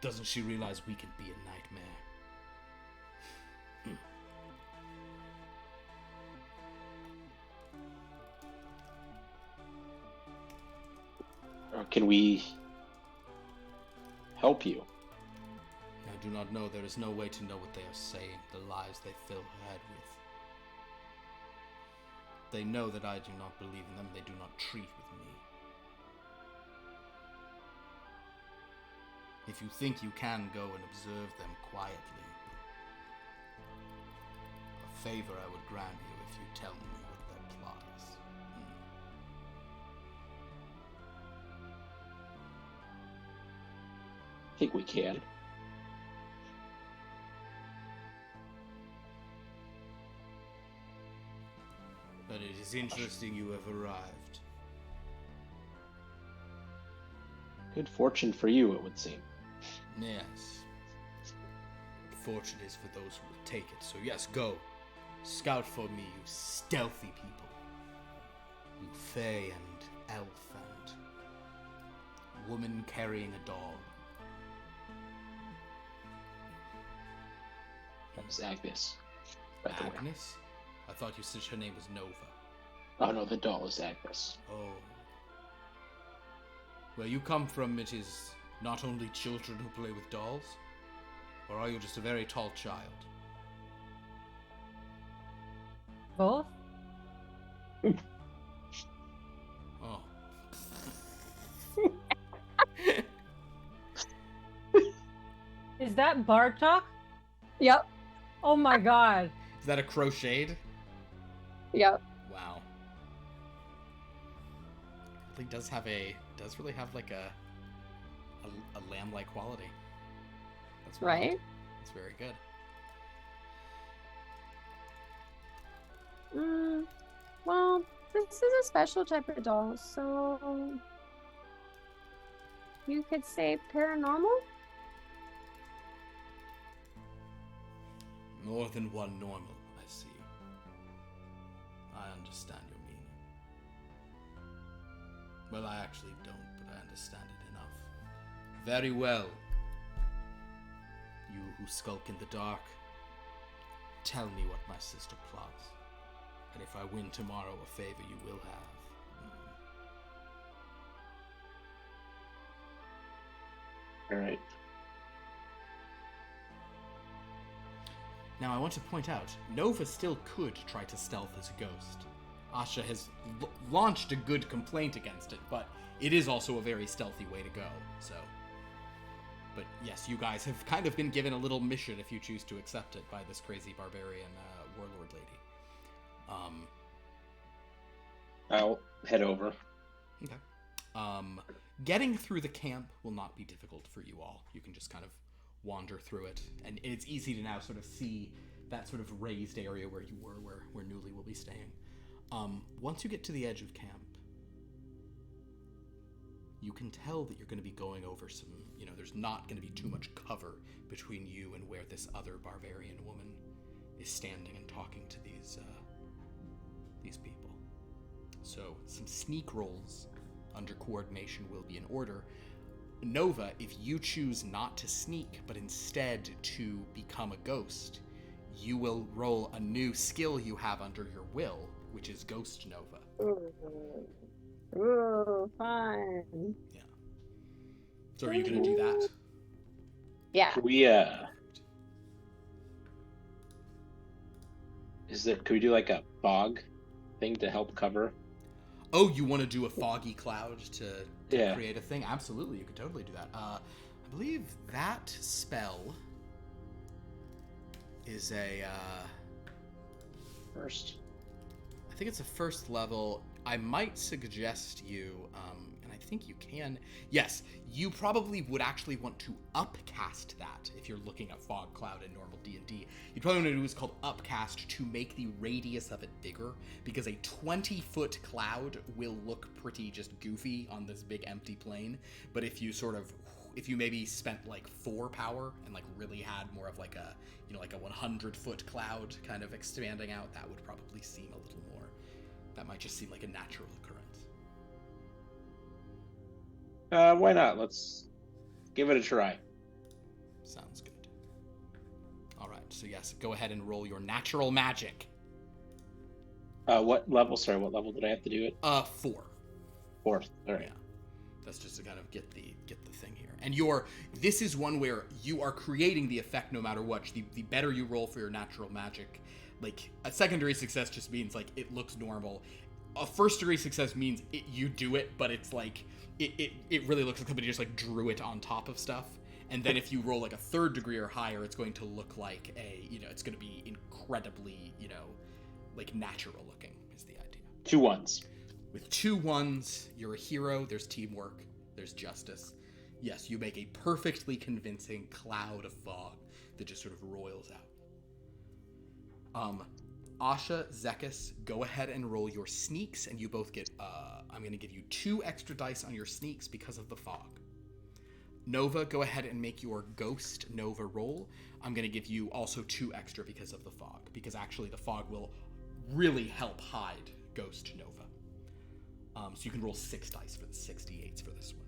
Doesn't she realize we can be a nightmare? Or can we help you? I do not know. There is no way to know what they are saying, the lies they fill her head with. They know that I do not believe in them. They do not treat with me. If you think you can go and observe them quietly, a favor I would grant you if you tell me what their plot is. I think we can. But it is interesting you have arrived. Good fortune for you, it would seem. Yes. Fortune is for those who will take it. So yes, go. Scout for me, you stealthy people. You fae and elf and woman carrying a doll. That was Agnes, by the way. Agnes? I thought you said her name was Nova. Oh no, the doll is Agnes. Oh. Where you come from, it is not only children who play with dolls, or are you just a very tall child? Both? Oh. Is that Bartok? Yep. Oh my god. Is that a crocheted? Yep. Wow. It does really have like a lamb-like quality. That's Right? That's very good. Well, this is a special type of doll, so you could say paranormal? More than one normal, I see. I understand your meaning. Well, I actually don't, but I understand it enough. Very well. You who skulk in the dark, tell me what my sister plots. And if I win tomorrow, a favor you will have. All right. Now, I want to point out, Nova still could try to stealth as a ghost. Asha has launched a good complaint against it, but it is also a very stealthy way to go, so... But yes, you guys have kind of been given a little mission if you choose to accept it by this crazy barbarian warlord lady. I'll head over. Okay. Getting through the camp will not be difficult for you all. You can just kind of wander through it, and it's easy to now sort of see that sort of raised area where you were, where Newly will be staying. Once you get to the edge of camp, you can tell that you're going to be going over some, there's not going to be too much cover between you and where this other barbarian woman is standing and talking to these people. So some sneak rolls under coordination will be in order. Nova, if you choose not to sneak, but instead to become a ghost, you will roll a new skill you have under your will, which is Ghost Nova. Ooh, fun. Yeah. So are you going to do that? Yeah. Can we, can we do like a fog thing to help cover? Oh, you want to do a foggy cloud to Yeah. create a thing? Absolutely, you could totally do that. I believe that spell is a... First. I think it's a first level. I might suggest you, and I think you can... Yes, you probably would actually want to upcast that if you're looking at Fog Cloud in normal D&D. You'd probably want to do what's called upcast to make the radius of it bigger, because a 20-foot cloud will look pretty just goofy on this big empty plane. But if you if you maybe spent like 4 power and like really had more of like a, like a 100-foot cloud kind of expanding out, that would probably seem a little more, that might just seem like a natural occurrence. Why not? Let's give it a try. Sounds good. All right, so yes, go ahead and roll your natural magic. What level? Sorry, what level did I have to do it? 4. 4th. All right. Yeah. That's just to kind of get the thing here. And this is one where you are creating the effect no matter what. The better you roll for your natural magic, like a secondary success just means like it looks normal. A first degree success means you do it, but it's like it really looks like somebody just like drew it on top of stuff. And then if you roll like a 3rd degree or higher, it's going to look like it's going to be incredibly, like natural looking is the idea. 2 1s. With 2 1s, you're a hero. There's teamwork. There's justice. Yes, you make a perfectly convincing cloud of fog that just sort of roils out. Asha, Zekas, go ahead and roll your sneaks, and you both get, I'm going to give you 2 extra dice on your sneaks because of the fog. Nova, go ahead and make your Ghost Nova roll. I'm going to give you also 2 extra because of the fog, because actually the fog will really help hide Ghost Nova. So you can roll 6 dice for the 68s for this one.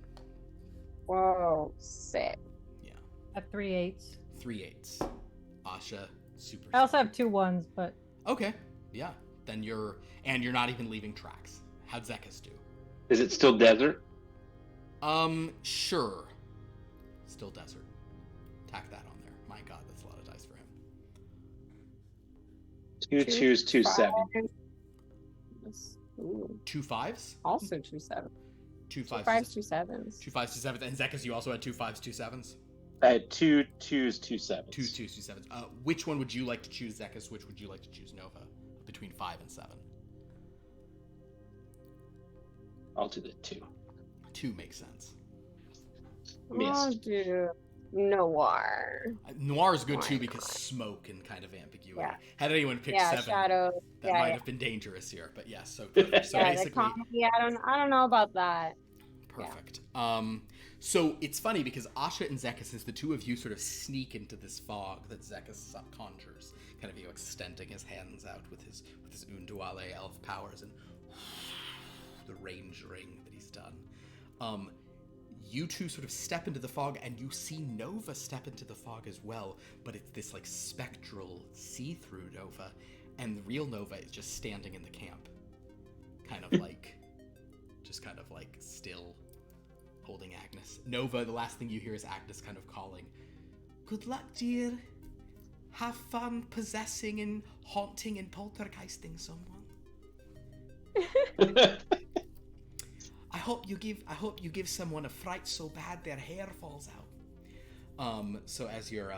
Whoa, sick. Yeah. At 3 8s. 3 8s. Asha, super. I also have 2 1s, but Okay. Yeah. Then you're not even leaving tracks. How'd Zekas do? Is it still desert? Sure. Still desert. Tack that on there. My God, that's a lot of dice for him. 2 2s, 2 7. Ooh. 2 5s? Also 2 7. 2 2 5s, 5s, 2 7s. 2 5s, 2 7s. And Zekas, you also had 2 5s, 2 7s? I had 2 2s, 2 7s. 2 2s, 2 7s. Which one would you like to choose, Zekas? Which would you like to choose, Nova? Between 5 and 7. I'll do the 2. 2 makes sense. Oh, dude. Noir. Noir is good too Why because not? smoke and kind of ambiguity. Yeah. Had anyone picked Yeah, 7, Shadow. that Yeah, might yeah. have been dangerous here. But yes, so perfect. So Yeah, the basically, comedy. I don't know about that. perfect. So it's funny because Asha and Zekas, as the two of you sort of sneak into this fog that Zekas conjures, kind of extending his hands out with his Undwale elf powers and the range ring that he's done. You two sort of step into the fog, and you see Nova step into the fog as well, but it's this like spectral, see-through Nova, and the real Nova is just standing in the camp, kind of like still holding Agnes. Nova, the last thing you hear is Agnes kind of calling, "Good luck, dear. Have fun possessing and haunting and poltergeisting someone. I hope you give someone a fright so bad their hair falls out." So as you're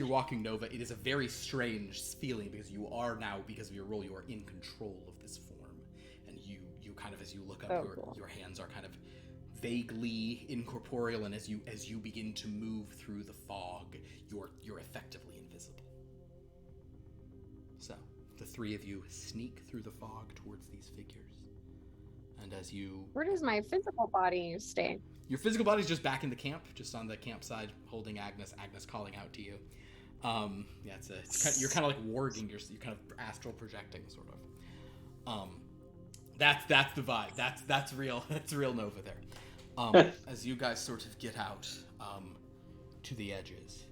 walking, Nova, it is a very strange feeling because you are now, because of your role, you are in control of this form, and you kind of, as you look up, your hands are kind of vaguely incorporeal, and as you begin to move through the fog, you're effectively invisible. So the three of you sneak through the fog towards these figures. And as you... Where does my physical body stay? Your physical body's just back in the camp, just on the campside, holding Agnes calling out to you. Yeah, you're kind of like warging, you're kind of astral projecting, sort of. That's the vibe. That's real. That's real Nova there. As you guys sort of get out to the edges.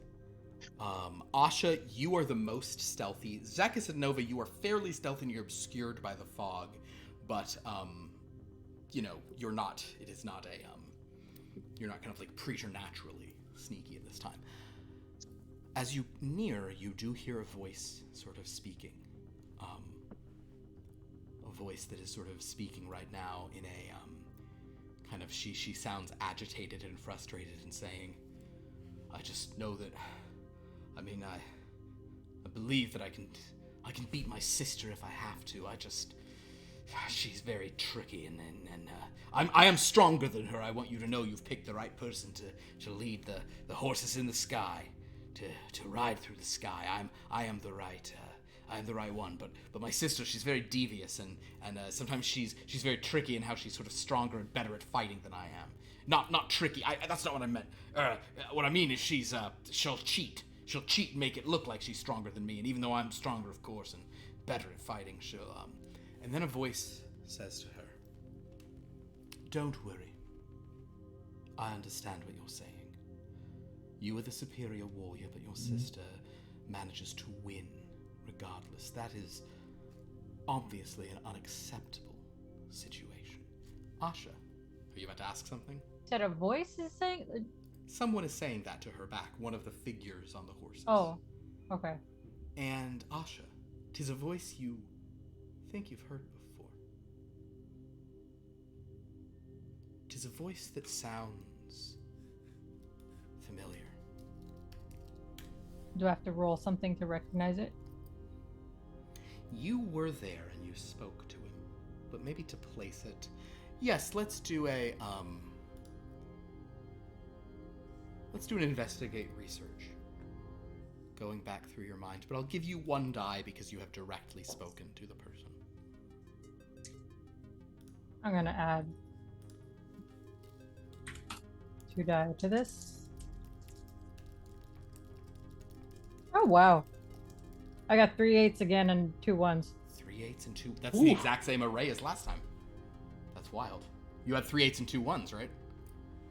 Asha, you are the most stealthy. Zekas and Nova, you are fairly stealthy and you're obscured by the fog, but you're not. It is not a. You're not kind of like preternaturally sneaky at this time. As you near, you do hear a voice sort of speaking. A voice that is sort of speaking right now in a kind of. She sounds agitated and frustrated and saying, "I just know that. I mean, I believe that I can beat my sister if I have to. She's very tricky, and I am stronger than her. I want you to know you've picked the right person to lead the horses in the sky, to ride through the sky. I am the right one. But my sister, she's very devious, and sometimes she's very tricky in how she's sort of stronger and better at fighting than I am. Not tricky. That's not what I meant. What I mean is she'll cheat. She'll cheat and make it look like she's stronger than me, and even though I'm stronger, of course, and better at fighting, she'll And then a voice says to her, "Don't worry. I understand what you're saying. You are the superior warrior, but your sister manages to win regardless. That is obviously an unacceptable situation. Asha, are you about to ask something?" Said a voice is saying? Someone is saying that to her back, one of the figures on the horses. Oh, okay. And Asha, 'tis a voice you think you've heard before. 'Tis a voice that sounds familiar. Do I have to roll something to recognize it? You were there and you spoke to him, but maybe to place it. Yes, let's do an investigate research. Going back through your mind, but I'll give you 1 die because you have directly spoken to the person. I'm gonna add 2 die to this. Oh wow. I got 3 8s again and 2 1s. 3 8s and 2. That's the exact same array as last time. That's wild. You had 3 8s and 2 1s, right?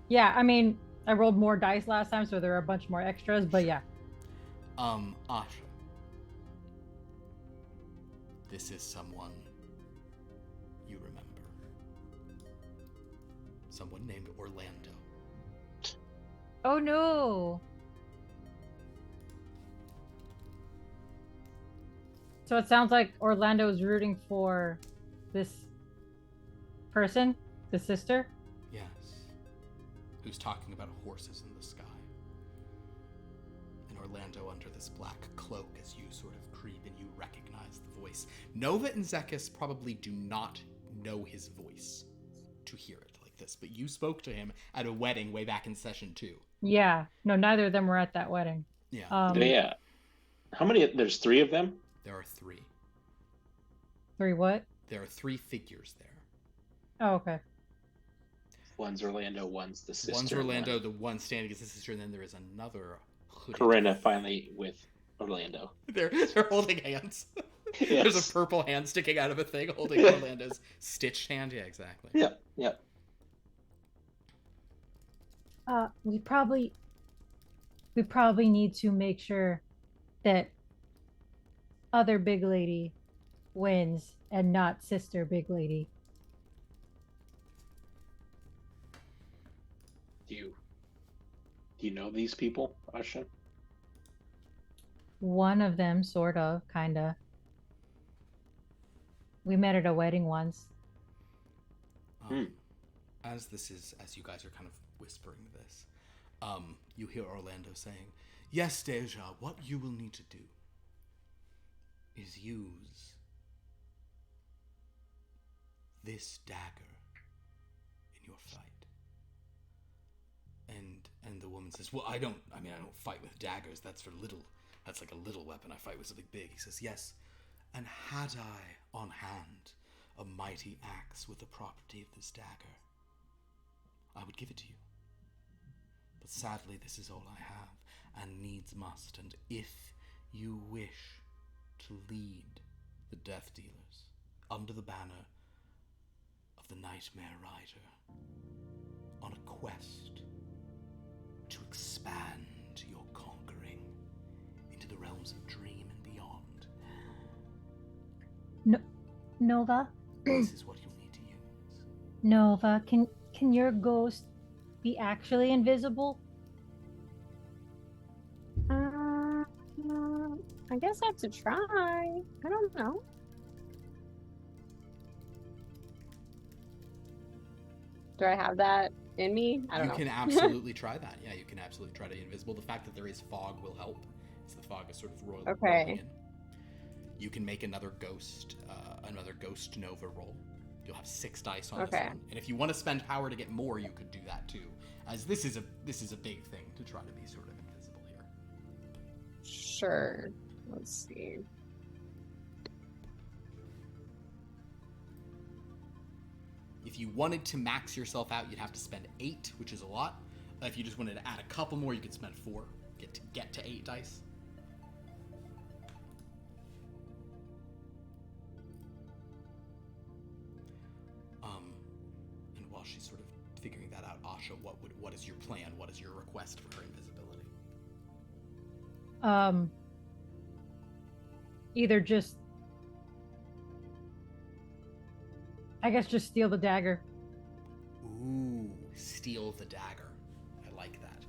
Yeah, I mean, I rolled more dice last time, so there are a bunch more extras, but yeah. Asha. This is someone you remember. Someone named Orlando. Oh no. So it sounds like Orlando is rooting for this person, the sister. Yes. Who's talking about horses in the sky. And Orlando under this black cloak as you sort of creep and you recognize the voice. Nova and Zekas probably do not know his voice to hear it like this, but you spoke to him at a wedding way back in session 2. Yeah. No, neither of them were at that wedding. Yeah. Yeah. How many? There's 3 of them? There are 3. 3 what? There are 3 figures there. Oh, okay. One's Orlando, one's the sister. One's Orlando, the one standing as the sister, and then there is another hooded. Corinna finally with Orlando. They're holding hands. Yes. There's a purple hand sticking out of a thing holding Orlando's stitched hand. Yeah, exactly. Yeah. We probably need to make sure that other big lady wins and not sister big lady. Do you know these people, Asha? One of them, sort of, kinda. We met at a wedding once. As you guys are kind of whispering this, you hear Orlando saying, "Yes, Deja, what you will need to do is use this dagger in your fight." And the woman says, "Well, I don't fight with daggers. That's like a little weapon. I fight with something big." He says, "Yes, and had I on hand a mighty axe with the property of this dagger, I would give it to you. But sadly, this is all I have, and needs must. And if you wish to lead the Death Dealers under the banner of the Nightmare Rider on a quest to expand your conquering into the realms of dream and beyond, Nova? this is what you'll need to use." Nova, can your ghost be actually invisible? I guess I have to try. I don't know. Do I have that in me? I don't know. You can absolutely try that. Yeah, you can absolutely try to be invisible. The fact that there is fog will help. As the fog is sort of rolling in. You can make another ghost Nova roll. You'll have 6 dice on this one. And if you want to spend power to get more, you could do that too. As this is a big thing to try to be sort of invisible here. Sure. Let's see. If you wanted to max yourself out, you'd have to spend 8, which is a lot. If you just wanted to add a couple more, you could spend 4. Get to 8 dice. And while she's sort of figuring that out, Asha, what is your plan? What is your request for her invisibility? Either just, I guess, just steal the dagger. Ooh, steal the dagger. I like that.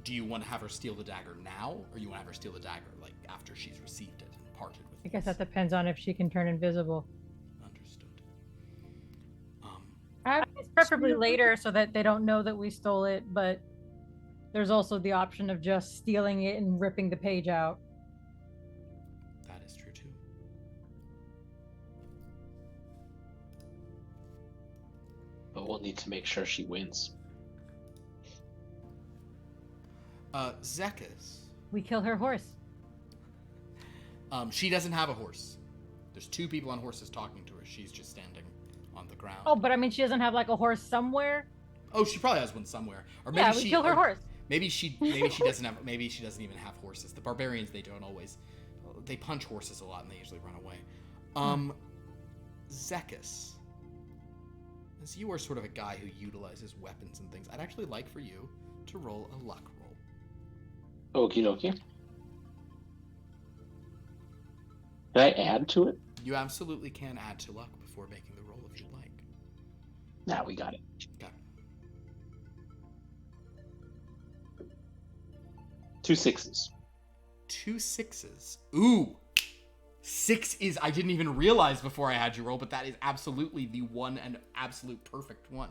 Do you want to have her steal the dagger now, or you want to have her steal the dagger like after she's received it and parted with it? I guess that depends on if she can turn invisible. Understood. I guess preferably later so that they don't know that we stole it, but there's also the option of just stealing it and ripping the page out. That is true too. But we'll need to make sure she wins. Zekas. We kill her horse. She doesn't have a horse. There's 2 people on horses talking to her. She's just standing on the ground. Oh, but I mean, she doesn't have like a horse somewhere. Oh, she probably has one somewhere. Or maybe we kill her horse. Maybe she doesn't have. Maybe she doesn't even have horses. The barbarians, they don't always. They punch horses a lot and they usually run away. Zekas, as you are sort of a guy who utilizes weapons and things, I'd actually like for you to roll a luck roll. Okie dokie. Can I add to it? You absolutely can add to luck before making the roll if you'd like. Now we got it. Okay. 2 6s. 2 6s. Ooh. 6 is, I didn't even realize before I had you roll, but that is absolutely the one and absolute perfect one.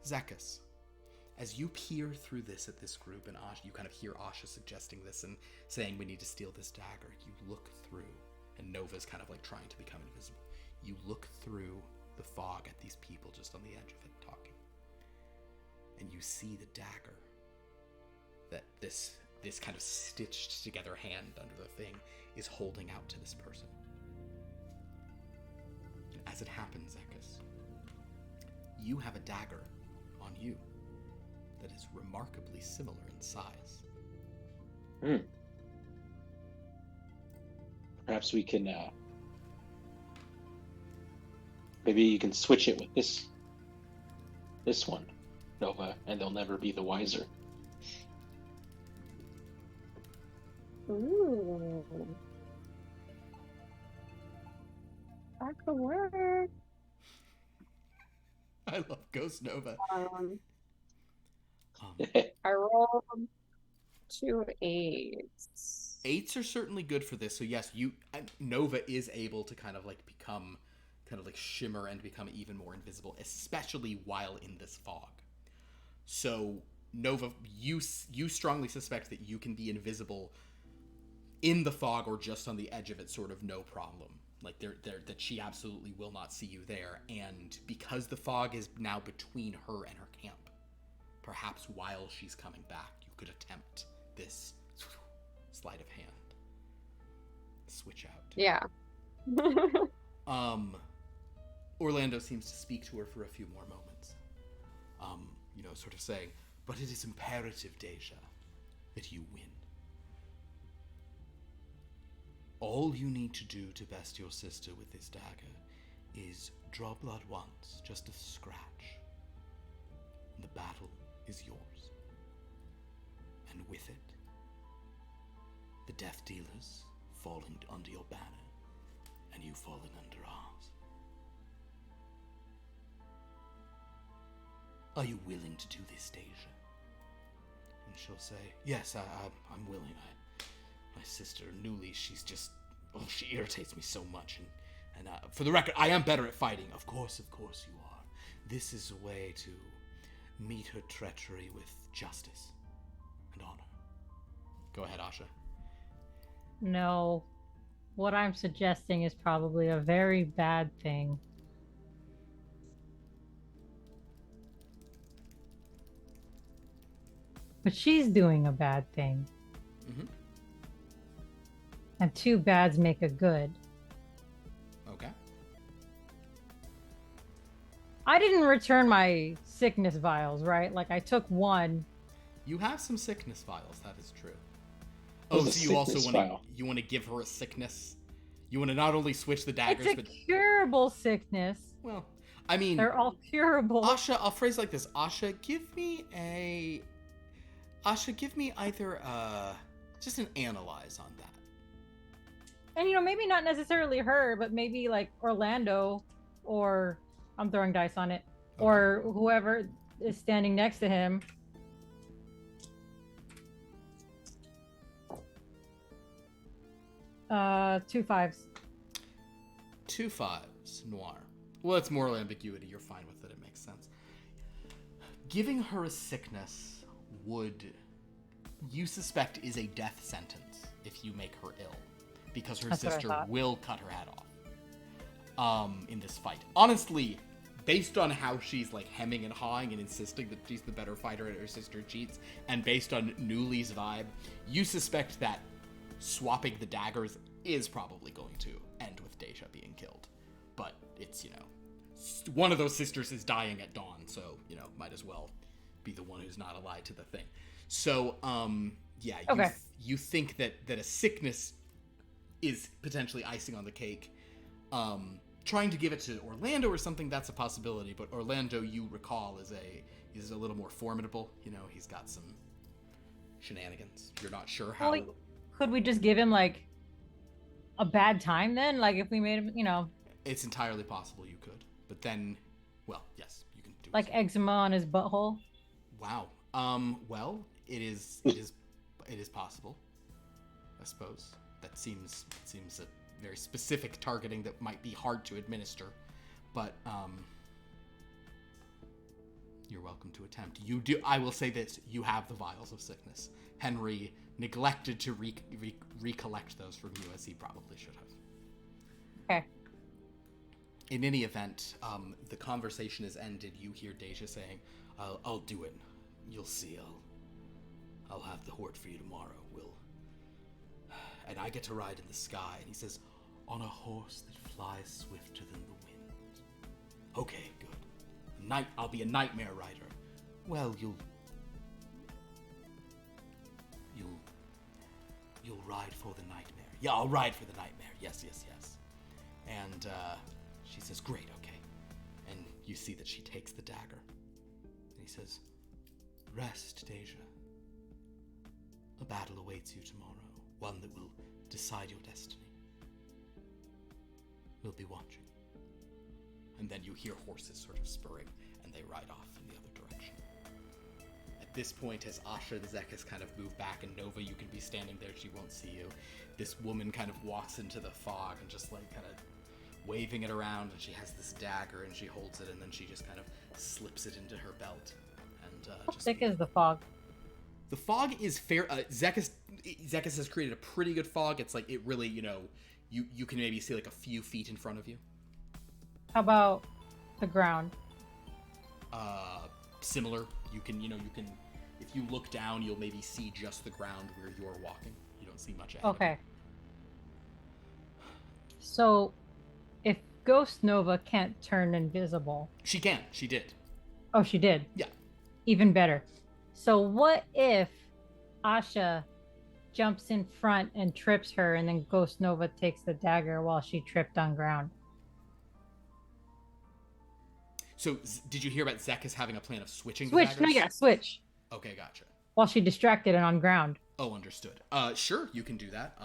Zekas, as you peer through this at this group, and Asha, you kind of hear Asha suggesting this and saying we need to steal this dagger, you look through, and Nova's kind of like trying to become invisible. You look through the fog at these people just on the edge of it talking, and you see the dagger that this kind of stitched together hand under the thing is holding out to this person. And as it happens, Zekas, you have a dagger on you that is remarkably similar in size. Perhaps we can, maybe you can switch it with this one, Nova, and they'll never be the wiser. Ooh. That could work. I love Ghost Nova. I rolled 2 8s. 8s are certainly good for this. So yes, Nova is able to kind of like become, kind of like shimmer and become even more invisible, especially while in this fog. So Nova, you strongly suspect that you can be invisible in the fog or just on the edge of it, sort of no problem. Like that she absolutely will not see you there. And because the fog is now between her and her camp, perhaps while she's coming back, you could attempt this sleight of hand. Switch out. Yeah. Orlando seems to speak to her for a few more moments. Sort of saying, but it is imperative, Deja, that you win. All you need to do to best your sister with this dagger is draw blood once, just a scratch. And the battle is yours. And with it, the Death Dealers falling under your banner, and you falling under ours. Are you willing to do this, Deja? And she'll say, yes, I'm willing. My sister, Newly, she's just... Oh, she irritates me so much. And for the record, I am better at fighting. Of course you are. This is a way to meet her treachery with justice and honor. Go ahead, Asha. No. What I'm suggesting is probably a very bad thing. But she's doing a bad thing. Mm-hmm. And 2 bads make a good. Okay. I didn't return my sickness vials, right? Like, I took 1. You have some sickness vials, that is true. Oh, so you also want to give her a sickness? You want to not only switch the daggers, it's a curable sickness. Well, I mean... They're all curable. Asha, I'll phrase it like this. Asha, give me either, just an analyze on that. And, maybe not necessarily her, but maybe, like, Orlando, or... I'm throwing dice on it. Okay. Or whoever is standing next to him. Two 5s. 2 5s, Noir. Well, it's moral ambiguity. You're fine with it. It makes sense. Giving her a sickness would, you suspect, is a death sentence if you make her ill. Because her sister will cut her head off in this fight. Honestly, based on how she's like hemming and hawing and insisting that she's the better fighter and her sister cheats, and based on Newly's vibe, you suspect that swapping the daggers is probably going to end with Deja being killed. But it's, one of those sisters is dying at dawn, so, might as well be the one who's not allied to the thing. So, yeah, okay. You think that a sickness is potentially icing on the cake. Trying to give it to Orlando or something, that's a possibility, but Orlando, you recall, is a little more formidable. He's got some shenanigans. You're not sure how... Well, could we just give him, like, a bad time then? Like, if we made him, It's entirely possible you could. But then, well, yes, you can do Like eczema on his butthole? Wow. Well, it is possible. I suppose that seems a very specific targeting that might be hard to administer, but you're welcome to attempt. You do. I will say this: you have the vials of sickness. Henry neglected to recollect those from you, as he probably should have. Okay. In any event, the conversation is ended. You hear Deja saying, I'll do it. You'll see. I'll have the horde for you tomorrow. And I get to ride in the sky. And he says, on a horse that flies swifter than the wind. Okay, good. I'll be a nightmare rider. Well, you'll ride for the nightmare. Yeah, I'll ride for the nightmare. Yes. And she says, great, okay. And you see that she takes the dagger. And he says, rest, Deja. A battle awaits you tomorrow, one that will decide your destiny. We'll be watching. And then you hear horses sort of spurring, and they ride off in the other direction. At this point, as Asha and Zekas kind of move back, and Nova, you can be standing there, she won't see you. This woman kind of walks into the fog and just like kind of waving it around, and she has this dagger, and she holds it, and then she just kind of slips it into her belt. And How thick is the fog? The fog is fair. Zekas has created a pretty good fog. It's like it really, you can maybe see like a few feet in front of you. How about the ground? Similar. You can, if you look down, you'll maybe see just the ground where you're walking. You don't see much ahead. Okay. So, if Ghost Nova can't turn invisible... She can. She did. Oh, she did? Yeah. Even better. So what if Asha jumps in front and trips her, and then Ghost Nova takes the dagger while she tripped on ground? So, did you hear about Zekas having a plan of switching Switch. the daggers? No, yeah, switch. Okay, gotcha. While she distracted and on ground. Oh, understood. Sure, you can do that.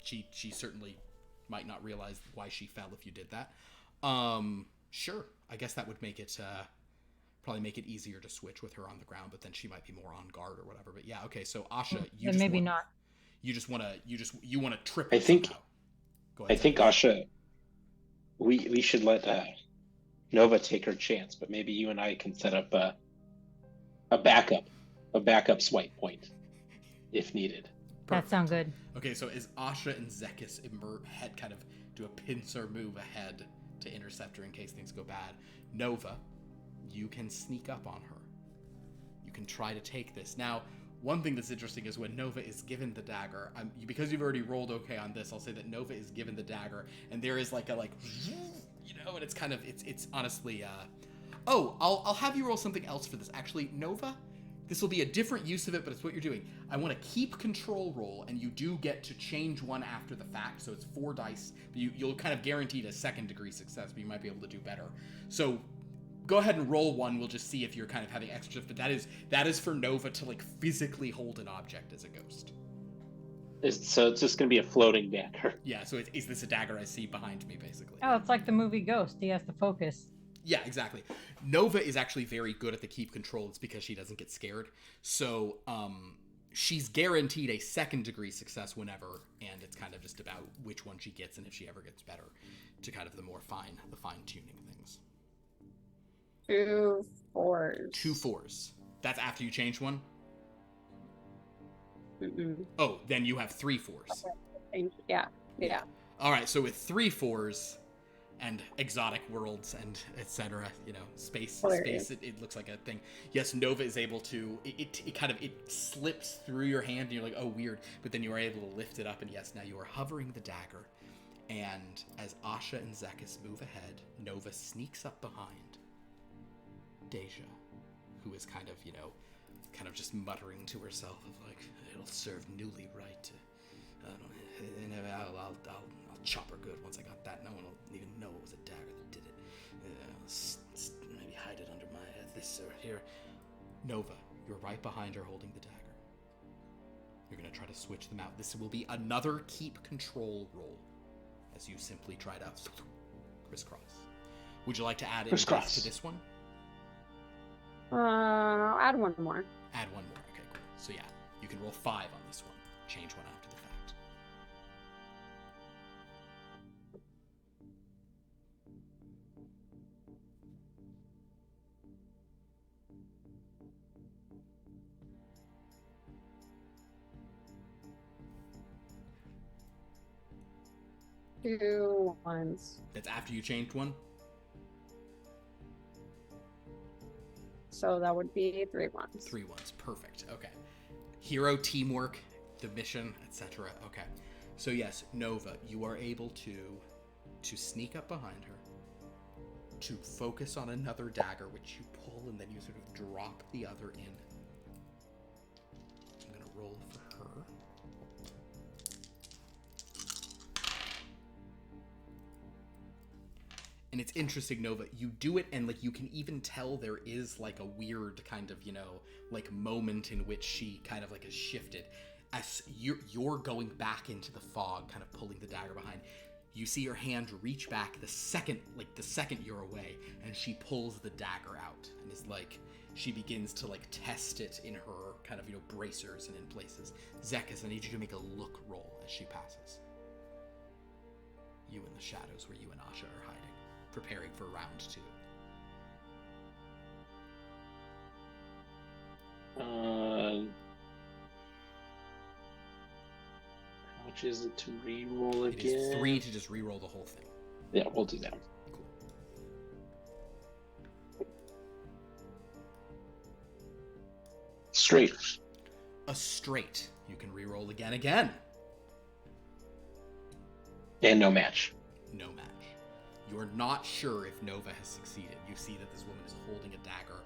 She certainly might not realize why she fell if you did that. Sure. I guess that would make it, probably make it easier to switch with her on the ground, but then she might be more on guard or whatever. But yeah, okay, so Asha, you just maybe not. You want to trip her I think somehow. Go ahead, I think Asha, we should let Nova take her chance, but maybe you and I can set up a backup swipe point if needed. That sounds good. Okay, so as Asha and Zekas head kind of do a pincer move ahead to intercept her in case things go bad, Nova, you can sneak up on her. You can try to take this. Now, one thing that's interesting is when Nova is given the dagger, because you've already rolled okay on this, I'll say that Nova is given the dagger, and there is like and it's kind of, it's honestly, I'll have you roll something else for this. Actually, Nova, this will be a different use of it, but it's what you're doing. I want to keep control roll, and you do get to change one after the fact, so it's 4 dice. But you'll kind of guaranteed a 2nd degree success, but you might be able to do better. So go ahead and roll one. We'll just see if you're kind of having extra, but that is for Nova to like physically hold an object as a ghost. So it's just going to be a floating dagger. Yeah, so is this a dagger I see behind me, basically? Oh, it's like the movie Ghost. He has to focus. Yeah, exactly. Nova is actually very good at the keep control. It's because she doesn't get scared. So she's guaranteed a 2nd degree success whenever, and it's kind of just about which one she gets and if she ever gets better to kind of the fine tuning things. 2 4s. 2 4s. That's after you change one? Mm-mm. Oh, then you have 3 4s. Yeah. All right, so with 3 4s and exotic worlds and etc., space, it looks like a thing. Yes, Nova is able to, it slips through your hand and you're like, oh, weird. But then you are able to lift it up, and yes, now you are hovering the dagger. And as Asha and Zekas move ahead, Nova sneaks up behind Deja, who is kind of just muttering to herself of like, it'll serve Newly right to, I'll chop her good once I got that. No one will even know it was a dagger that did it. Maybe hide it under this or here. Nova, you're right behind her holding the dagger. You're going to try to switch them out. This will be another keep control roll as you simply try to crisscross. Would you like to add any dice to this one? I'll add one more. Add one more. Okay, cool. So yeah, you can roll 5 on this one. Change one after the fact. Two ones. That's after you changed one? So that would be 3 ones. 3 ones. Perfect. Okay. Hero, teamwork, the mission, etc. Okay. So yes, Nova, you are able to sneak up behind her, to focus on another dagger, which you pull, and then you sort of drop the other in. I'm going to roll for her. And it's interesting, Nova, you do it, and like you can even tell there is like a weird kind of, like moment in which she kind of like has shifted. As you're going back into the fog, kind of pulling the dagger behind, you see her hand reach back the second you're away, and she pulls the dagger out, and is like, she begins to like test it in her kind of, bracers and in places. Zekas, I need you to make a look roll as she passes. You in the shadows where you and Asha are hiding, preparing for round 2. How much is it to re-roll again? It is 3 to just re-roll the whole thing. Yeah, we'll do that. Cool. Straight. A straight. You can re-roll again. And no match. No match. You are not sure if Nova has succeeded. You see that this woman is holding a dagger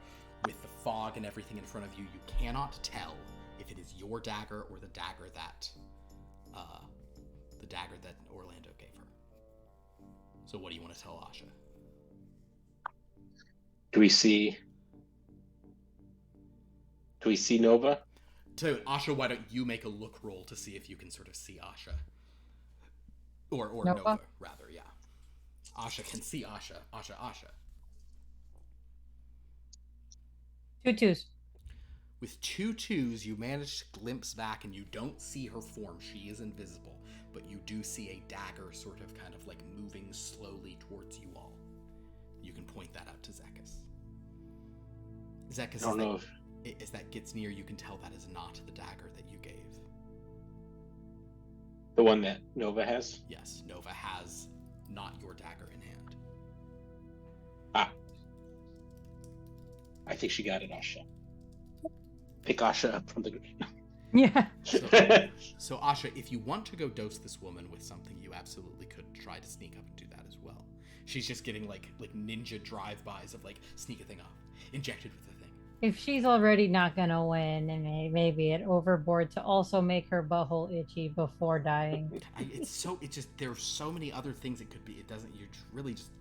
with the fog and everything in front of you. You cannot tell if it is your dagger or the dagger that Orlando gave her. So what do you want to tell Asha? Do we see Nova? So Asha, why don't you make a look roll to see if you can sort of see Asha? Or Nova, rather, yeah. Asha can see Asha. Asha. 2 2s. With 2 2s, you manage to glimpse back, and you don't see her form. She is invisible, but you do see a dagger sort of kind of like moving slowly towards you all. You can point that out to Zekas. Zekas, as that gets near, you can tell that is not the dagger that you gave. The one that Nova has? Yes, Nova has not your dagger in hand. I think she got it, Asha. Pick Asha up from the ground. Yeah. So Asha, if you want to go dose this woman with something, you absolutely could try to sneak up and do that as well. She's just getting like ninja drive-bys of like sneak a thing up, injected with the thing. If she's already not gonna win, and maybe it overboard to also make her butthole itchy before dying. There's so many other things it could be. It doesn't. You're really just.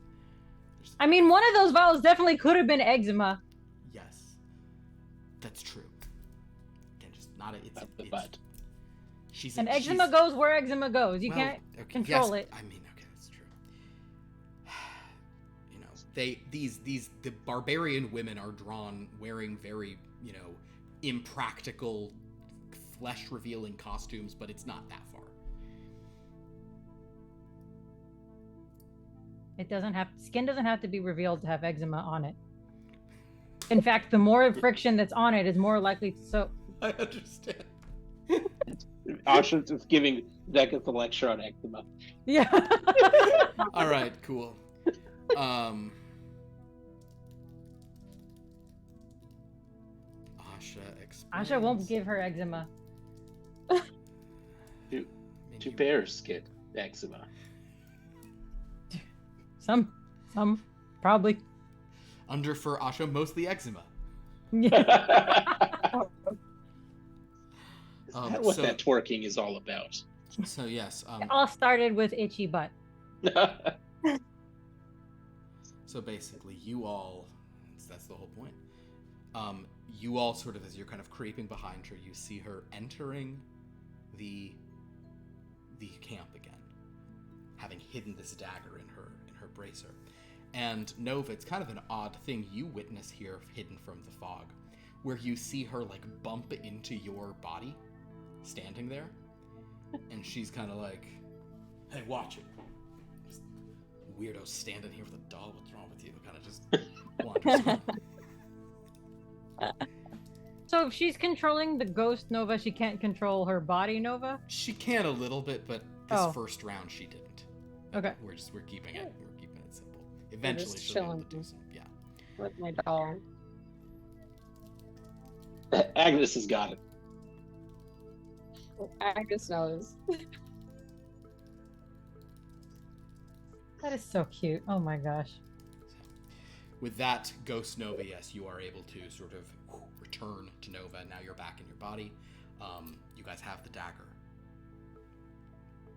I mean, one of those vials definitely could have been eczema. Yes, that's true. Again, just not a. It's the butt. Eczema goes where eczema goes. You can't control it. I mean, okay, that's true. The barbarian women are drawn wearing very, impractical, flesh-revealing costumes, but it's not that far. Skin doesn't have to be revealed to have eczema on it. In fact, the more friction that's on it is more likely to soak. I understand. Asha's just giving Zekas a lecture on eczema. Yeah. All right, cool. Asha won't give her eczema. Two bears get eczema. Some probably. Under for Asha, mostly eczema. Yeah. Is that what that twerking is all about? So yes. It all started with itchy butt. So basically, you all, that's the whole point. You all sort of, as you're kind of creeping behind her, you see her entering the camp again, having hidden this dagger in her bracer. And Nova, it's kind of an odd thing you witness here hidden from the fog, where you see her like bump into your body, standing there, and she's kind of like, "Hey, watch it." Just weirdo standing here with a doll. What's wrong with you? Kind of just wanders on. So if she's controlling the ghost Nova, she can't control her body Nova? She can a little bit, but this first round she didn't. Okay. We're keeping it simple. Eventually she'll be able to do some. Yeah. With my doll. Agnes has got it. Agnes knows. That is so cute. Oh my gosh. With that, Ghost Nova, yes, you are able to sort of return to Nova. Now you're back in your body. You guys have the dagger.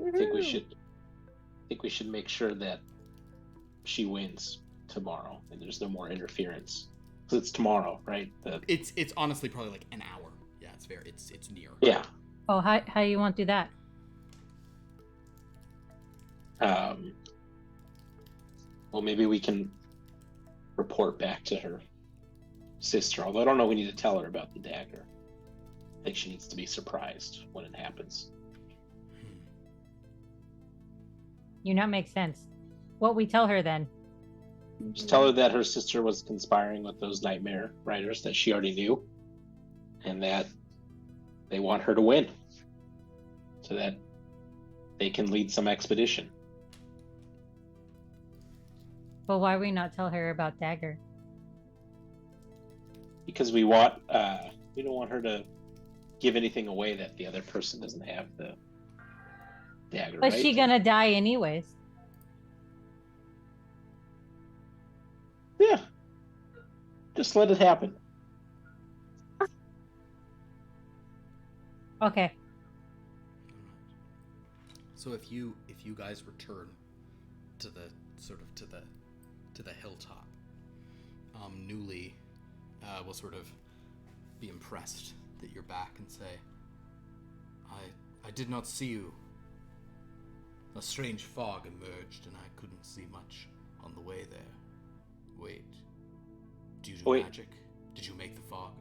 I think we should make sure that she wins tomorrow, and there's no more interference. Because it's tomorrow, right? It's honestly probably like an hour. Yeah, it's near. Yeah. Oh, how you want to do that? Well, maybe we can report back to her sister. Although I don't know, we need to tell her about the dagger. I think she needs to be surprised when it happens. You know, makes sense. What we tell her then? Just tell her that her sister was conspiring with those nightmare riders that she already knew, and that they want her to win so that they can lead some expedition. But why we not tell her about Dagger? Because we don't want her to give anything away that the other person doesn't have the dagger. But right? she gonna die anyways. Yeah. Just let it happen. Okay. So if you guys return to the hilltop, Newly will sort of be impressed that you're back and say, I did not see you. A strange fog emerged and I couldn't see much on the way there. Wait. Do you do magic? Did you make the fog?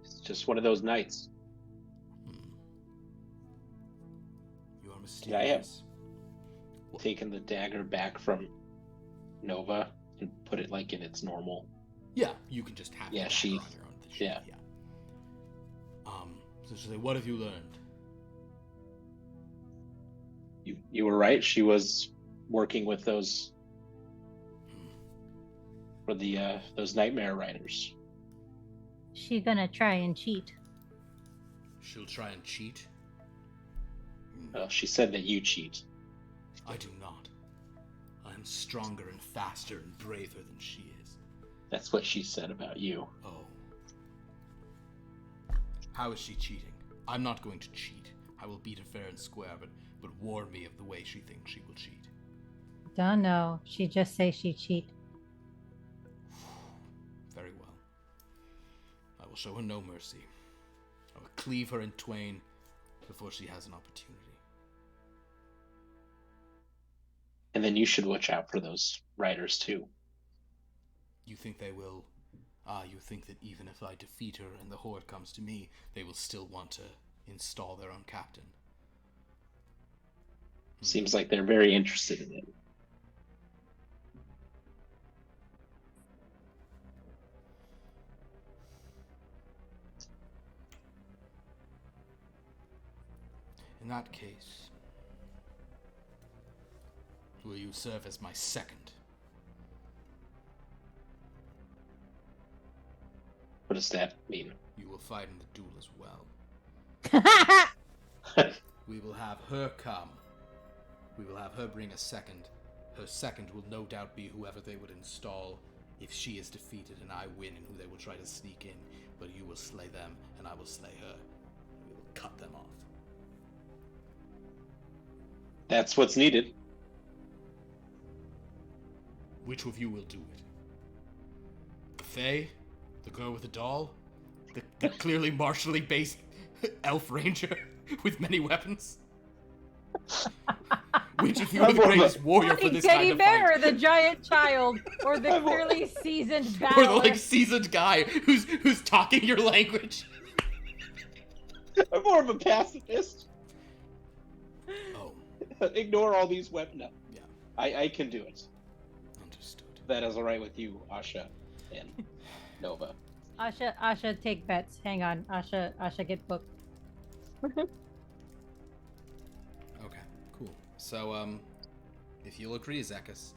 It's just one of those nights. You are mysterious. Yeah, I have taken the dagger back from Nova and put it like in its normal. Yeah, you can just have the dagger on your own. Yeah. So she'll say, what have you learned? You were right. She was working with those for those nightmare riders. She gonna try and cheat. She'll try and cheat? Well, she said that you cheat. I do not. I am stronger and faster and braver than she is. That's what she said about you. Oh. How is she cheating? I'm not going to cheat. I will beat her fair and square, but warn me of the way she thinks she will cheat. Don't know. She just say she cheat. Very well. I will show her no mercy. I will cleave her in twain before she has an opportunity. And then you should watch out for those riders too. You think they will? You think that even if I defeat her and the Horde comes to me, they will still want to install their own captain? Seems like they're very interested in it. In that case, will you serve as my second? What does that mean? You will fight in the duel as well. We will have her come. We will have her bring a second. Her second will no doubt be whoever they would install if she is defeated and I win, and who they will try to sneak in. But you will slay them, and I will slay her. We will cut them off. That's what's needed. Which of you will do it? The Fae? The girl with the doll? The clearly martially based elf ranger with many weapons? Which, if you were the greatest warrior for this teddy kind of bear, fight, or the giant child, or the clearly seasoned battle, or the like seasoned guy who's talking your language. I'm more of a pacifist. Oh, Ignore all these weapons. No. yeah, I can do it. understood. That is all right with you, Asha and Nova. Asha, take bets. Hang on, Asha, get booked. Okay, cool. So, if you'll agree, Zekas,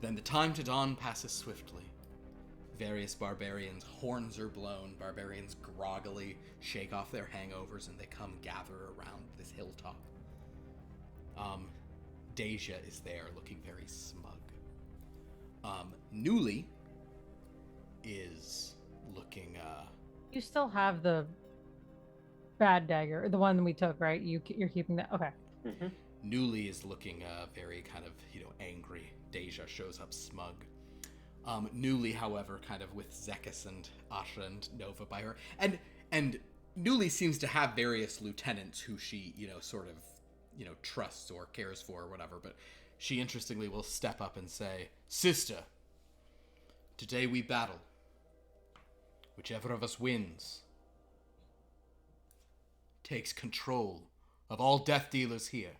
then the time to dawn passes swiftly. Various barbarians' horns are blown. Barbarians groggily shake off their hangovers, and they come gather around this hilltop. Deja is there, looking very smug. Newly is looking, You still have the bad dagger, the one we took, right? You're keeping that. Okay. Mm-hmm. Newly is looking very kind of, angry. Deja shows up smug. Newly, however, kind of with Zekas and Asha and Nova by her. And Newly seems to have various lieutenants who she, sort of, trusts or cares for or whatever, but she interestingly will step up and say, "Sister, today we battle. Whichever of us wins takes control of all death dealers here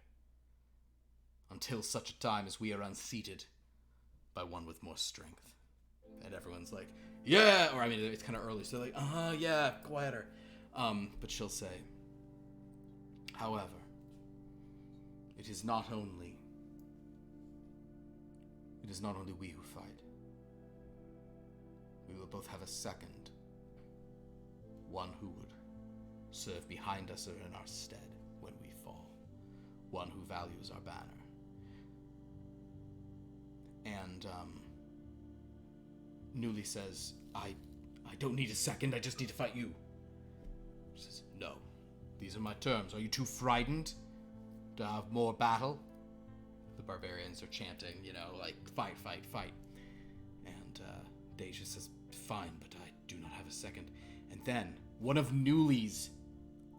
until such a time as we are unseated by one with more strength." And everyone's like, "Yeah," or it's kind of early, so they're like, yeah, quieter. But she'll say, "However, it is not only we who fight. We will both have a second, one who would serve behind us or in our stead when we fall, one who values our banner." And Newly says, I don't need a second, I just need to fight you." She says, "No, these are my terms. Are you too frightened to have more battle?" The barbarians are chanting, fight, fight, fight. And Deja says, "Fine, but I do not have a second." And then one of Newly's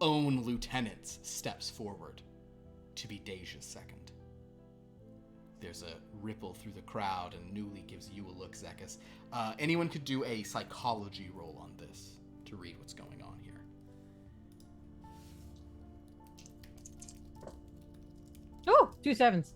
own lieutenants steps forward to be Deja's second. There's a ripple through the crowd, and Newly gives you a look, Zekas. Anyone could do a psychology roll on this to read what's going on here. Oh, 2 7s.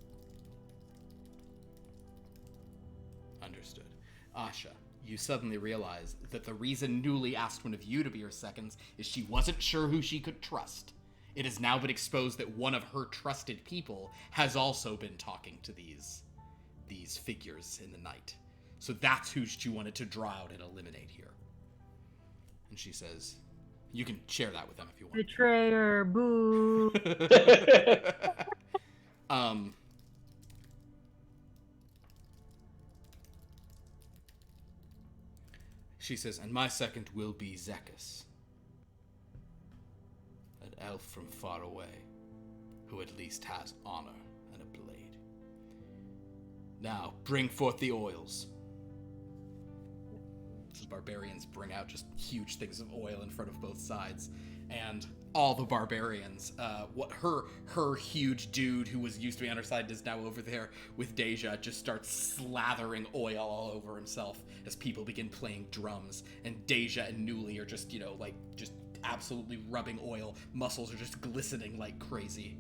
Understood. Asha, you suddenly realize that the reason Newly asked one of you to be her seconds is she wasn't sure who she could trust. It has now been exposed that one of her trusted people has also been talking to these figures in the night. So that's who she wanted to draw out and eliminate here. And she says, you can share that with them if you want. Betrayer, boo. She says, "And my second will be Zekas, an elf from far away, who at least has honor and a blade. Now, bring forth the oils." The barbarians bring out just huge things of oil in front of both sides, and all the barbarians, her huge dude who was used to be on her side is now over there with Deja, just starts slathering oil all over himself as people begin playing drums, and Deja and Newly are just, just absolutely rubbing oil. Muscles are just glistening like crazy.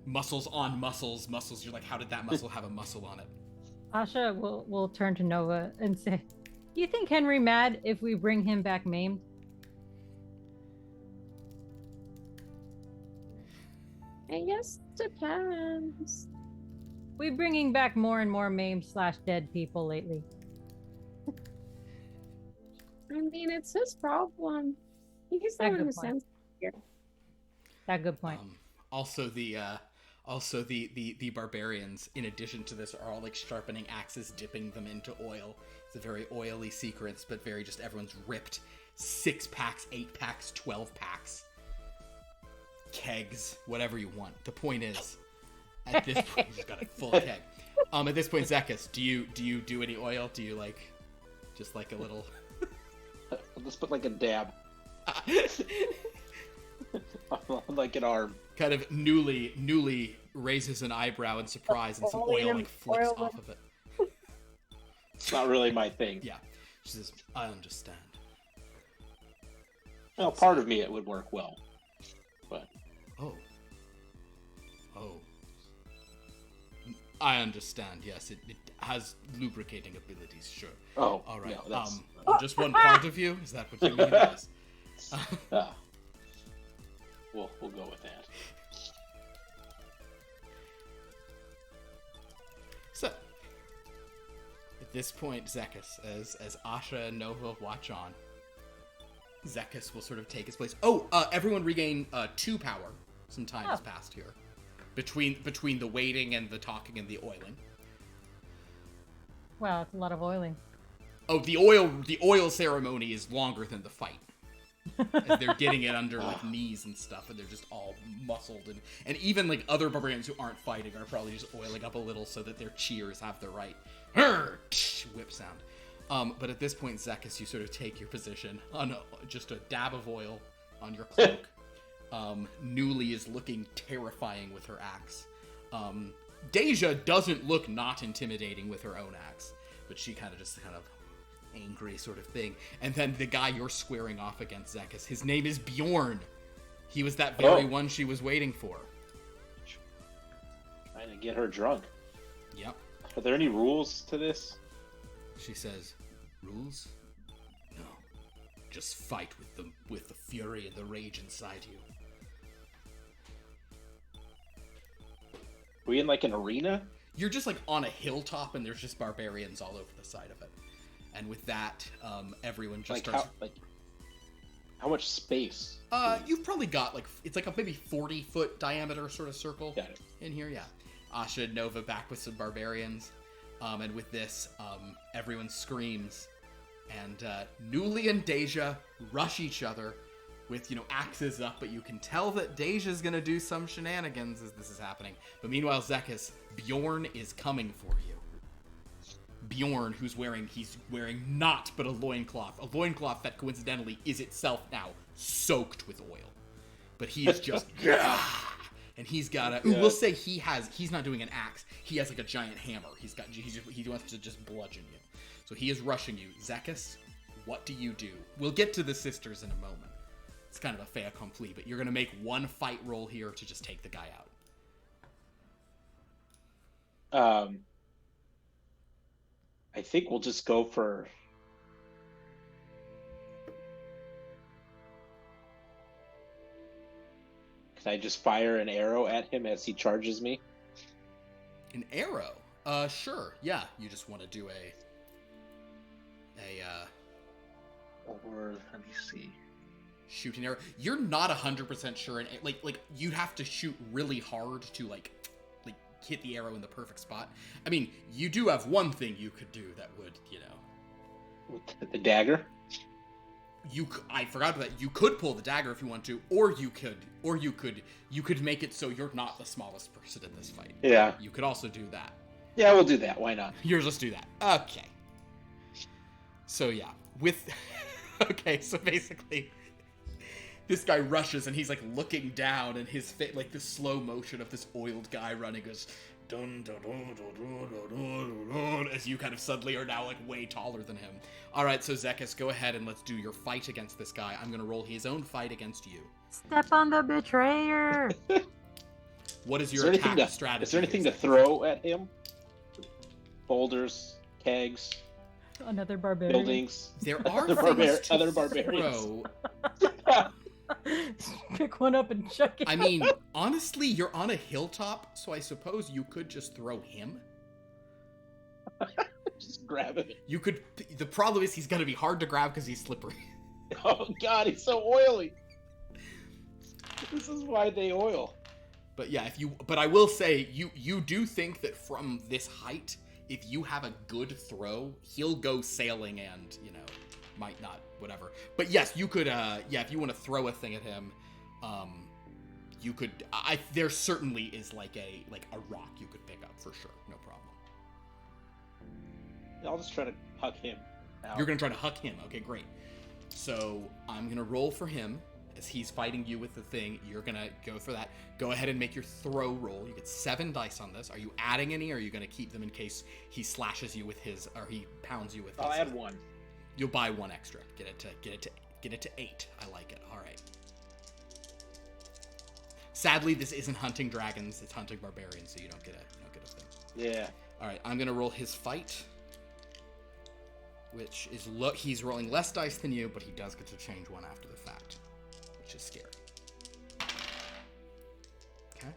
Muscles on muscles. You're like, how did that muscle have a muscle on it? Asha will turn to Nova and say, "Do you think Henry mad if we bring him back maimed?" I guess depends. We're bringing back more and more maimed / dead people lately. I mean, it's his problem. He's the one who sends here. That's a good point. Also, the barbarians, in addition to this, are all like sharpening axes, dipping them into oil. It's a very oily secret, but very just everyone's ripped 6-packs, 8-packs, 12-packs, kegs, whatever you want. The point is, at this point, you just got a full keg. At this point, Zekas, do you do any oil? Do you just a little? I'll just put like a dab. Like an arm. Kind of newly raises an eyebrow in surprise, and some Oil oil like flicks oil- off of it. It's not really my thing. Yeah. She says, I understand. Well, part of me it would work well, but Oh. I understand, yes. It has lubricating abilities, sure. oh, All right. no, that's Just one part of you? Is that what you mean? Yes. we'll go with that. So, at this point, Zekas, as Asha and Nova watch on, Zekas will sort of take his place. Oh, everyone regain 2 power. Some time has passed here. Between the waiting and the talking and the oiling. Wow, it's a lot of oiling. Oh, the oil ceremony is longer than the fight. As they're getting it under like knees and stuff, and they're just all muscled, and even like other barbarians who aren't fighting are probably just oiling up a little so that their cheers have the right whip sound. But at this point, Zekas, you sort of take your position on just a dab of oil on your cloak. Newly is looking terrifying with her axe. Deja doesn't look not intimidating with her own axe, but she kind of angry sort of thing. And then the guy you're squaring off against, Zekas, his name is Bjorn. He was that very one she was waiting for. Trying to get her drunk. Yep. Are there any rules to this? She says, rules? No. Just fight with the fury and the rage inside you. Are we in like an arena? You're just like on a hilltop, and there's just barbarians all over the side of it. And with that, everyone just starts. How much space? You've probably got it's like a maybe 40-foot diameter sort of circle in here. Yeah. Asha and Nova back with some barbarians, and with this, everyone screams, and Newly and Deja rush each other with axes up, but you can tell that Deja's gonna do some shenanigans as this is happening. But meanwhile, Zekas, Bjorn is coming for you. Bjorn, he's wearing naught but a loincloth that coincidentally is itself now soaked with oil. But he is just and he's got we'll say he's not doing an axe, he has like a giant hammer. He wants to just bludgeon you. So he is rushing you. Zekas, what do you do? We'll get to the sisters in a moment. It's kind of a fait accompli, but you're gonna make one fight roll here to just take the guy out. I think we'll just go for... Can I just fire an arrow at him as he charges me? An arrow? Sure. Yeah, you just want to do Or, let me see. Shooting arrow. You're not 100% sure. Like you'd have to shoot really hard to like hit the arrow in the perfect spot. I mean, you do have one thing you could do that would, With the dagger? I forgot about that. You could pull the dagger if you want to, or you could make it so you're not the smallest person in this fight. Yeah. You could also do that. Yeah, we'll do that. Why not? You'll just do that. Okay. So yeah, okay, so basically this guy rushes and he's like looking down, and his face, like the slow motion of this oiled guy running goes dun, dun, dun, dun, dun, dun, as you kind of suddenly are now like way taller than him. All right, so Zekas, go ahead and let's do your fight against this guy. I'm gonna roll his own fight against you. Step on the betrayer. What is your attack strategy? Is there anything to throw at him? Boulders, kegs, Another barbarian. buildings. There are other barbarians. throw. Pick one up and chuck it. I mean, honestly, you're on a hilltop, so I suppose you could just throw him. Just grab him. You could. The problem is he's gonna be hard to grab because he's slippery. Oh god, he's so oily. This is why they oil. But yeah, but I will say, you do think that from this height, if you have a good throw, he'll go sailing and, might not, whatever. But yes, you could, if you want to throw a thing at him, you could, there certainly is like a rock you could pick up for sure, no problem. I'll just try to huck him out. You're going to try to huck him, okay, great. So, I'm going to roll for him, As he's fighting you with the thing, you're gonna go for that. Go ahead and make your throw roll. You get 7 dice on this. Are you adding any, or are you gonna keep them in case he slashes you with his, or he pounds you with his? I'll add 1. You'll buy 1 extra. Get it to 8. I like it. All right. Sadly, this isn't hunting dragons. It's hunting barbarians, so you don't get a thing. Yeah. All right. I'm gonna roll his fight, which is he's rolling less dice than you, but he does get to change 1 after the fact, which is scary. Okay.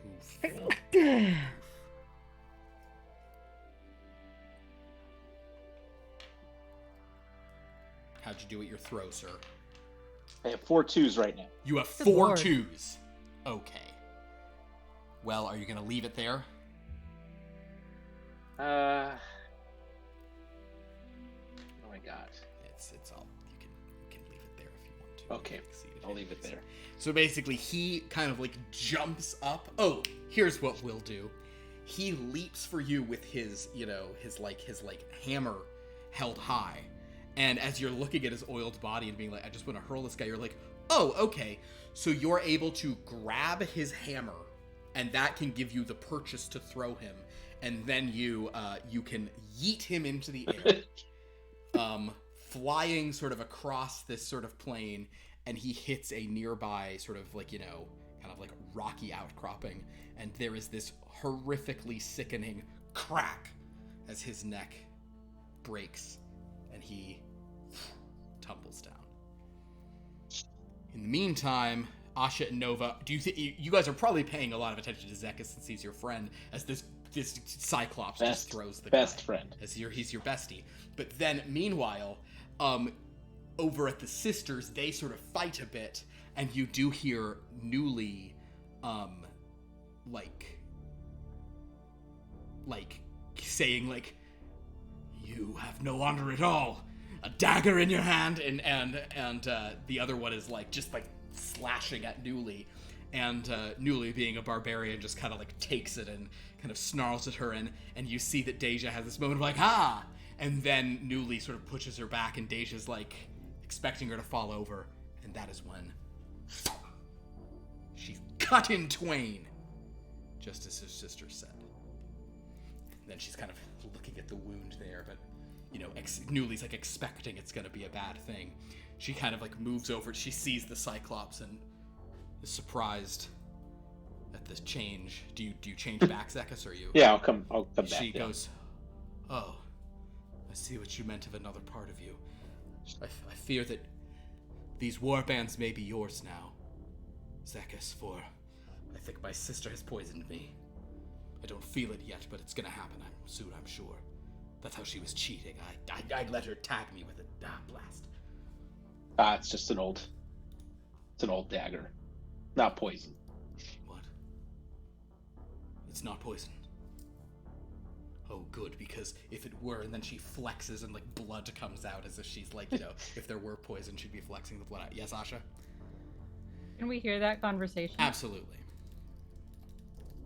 Oof. How'd you do at your throw, sir? I have 4 2s right now. You have Good 4 lord. 2s. Okay. Well, are you gonna leave it there? Oh my god. It's all you can leave it there if you want to. Okay, I'll leave it there. So basically, he kind of like jumps up. Oh, here's what we'll do. He leaps for you with his hammer held high. And as you're looking at his oiled body and being like, I just want to hurl this guy, you're like, oh, okay. So you're able to grab his hammer, and that can give you the purchase to throw him. And then you can yeet him into the air, flying sort of across this sort of plain, and he hits a nearby sort of like, kind of like rocky outcropping. And there is this horrifically sickening crack as his neck breaks, and he tumbles down. In the meantime, Asha and Nova, do you think you guys are probably paying a lot of attention to Zekas since he's your friend, as this Cyclops just throws the best guy, friend, as he's your bestie. But then, meanwhile, over at the sisters, they sort of fight a bit, and you do hear Newly, saying like, "You have no honor at all. A dagger in your hand," and the other one is like just like slashing at Newly, and Newly, being a barbarian, just kind of like takes it and kind of snarls at her, and you see that Deja has this moment of like, "Ha!" And then Newly sort of pushes her back, and Deja's like expecting her to fall over, and that is when she's cut in twain, just as her sister said. Then she's kind of looking at the wound there, but Newly's like expecting it's gonna be a bad thing. She kind of like moves over. She sees the Cyclops and is surprised at this change. Do you change back, Zekas, or you? Yeah, I'll come back. She goes, "Oh, I see what you meant of another part of you. I fear that these warbands may be yours now, Zekas, for I think my sister has poisoned me. I don't feel it yet, but it's gonna happen soon, I'm sure. That's how she was cheating. I'd let her tag me with it. Blast." It's just an old dagger, not poison. What? It's not poison. Oh, good, because if it were, and then she flexes and like blood comes out as if she's like, if there were poison, she'd be flexing the blood out. Yes, Asha? Can we hear that conversation? Absolutely.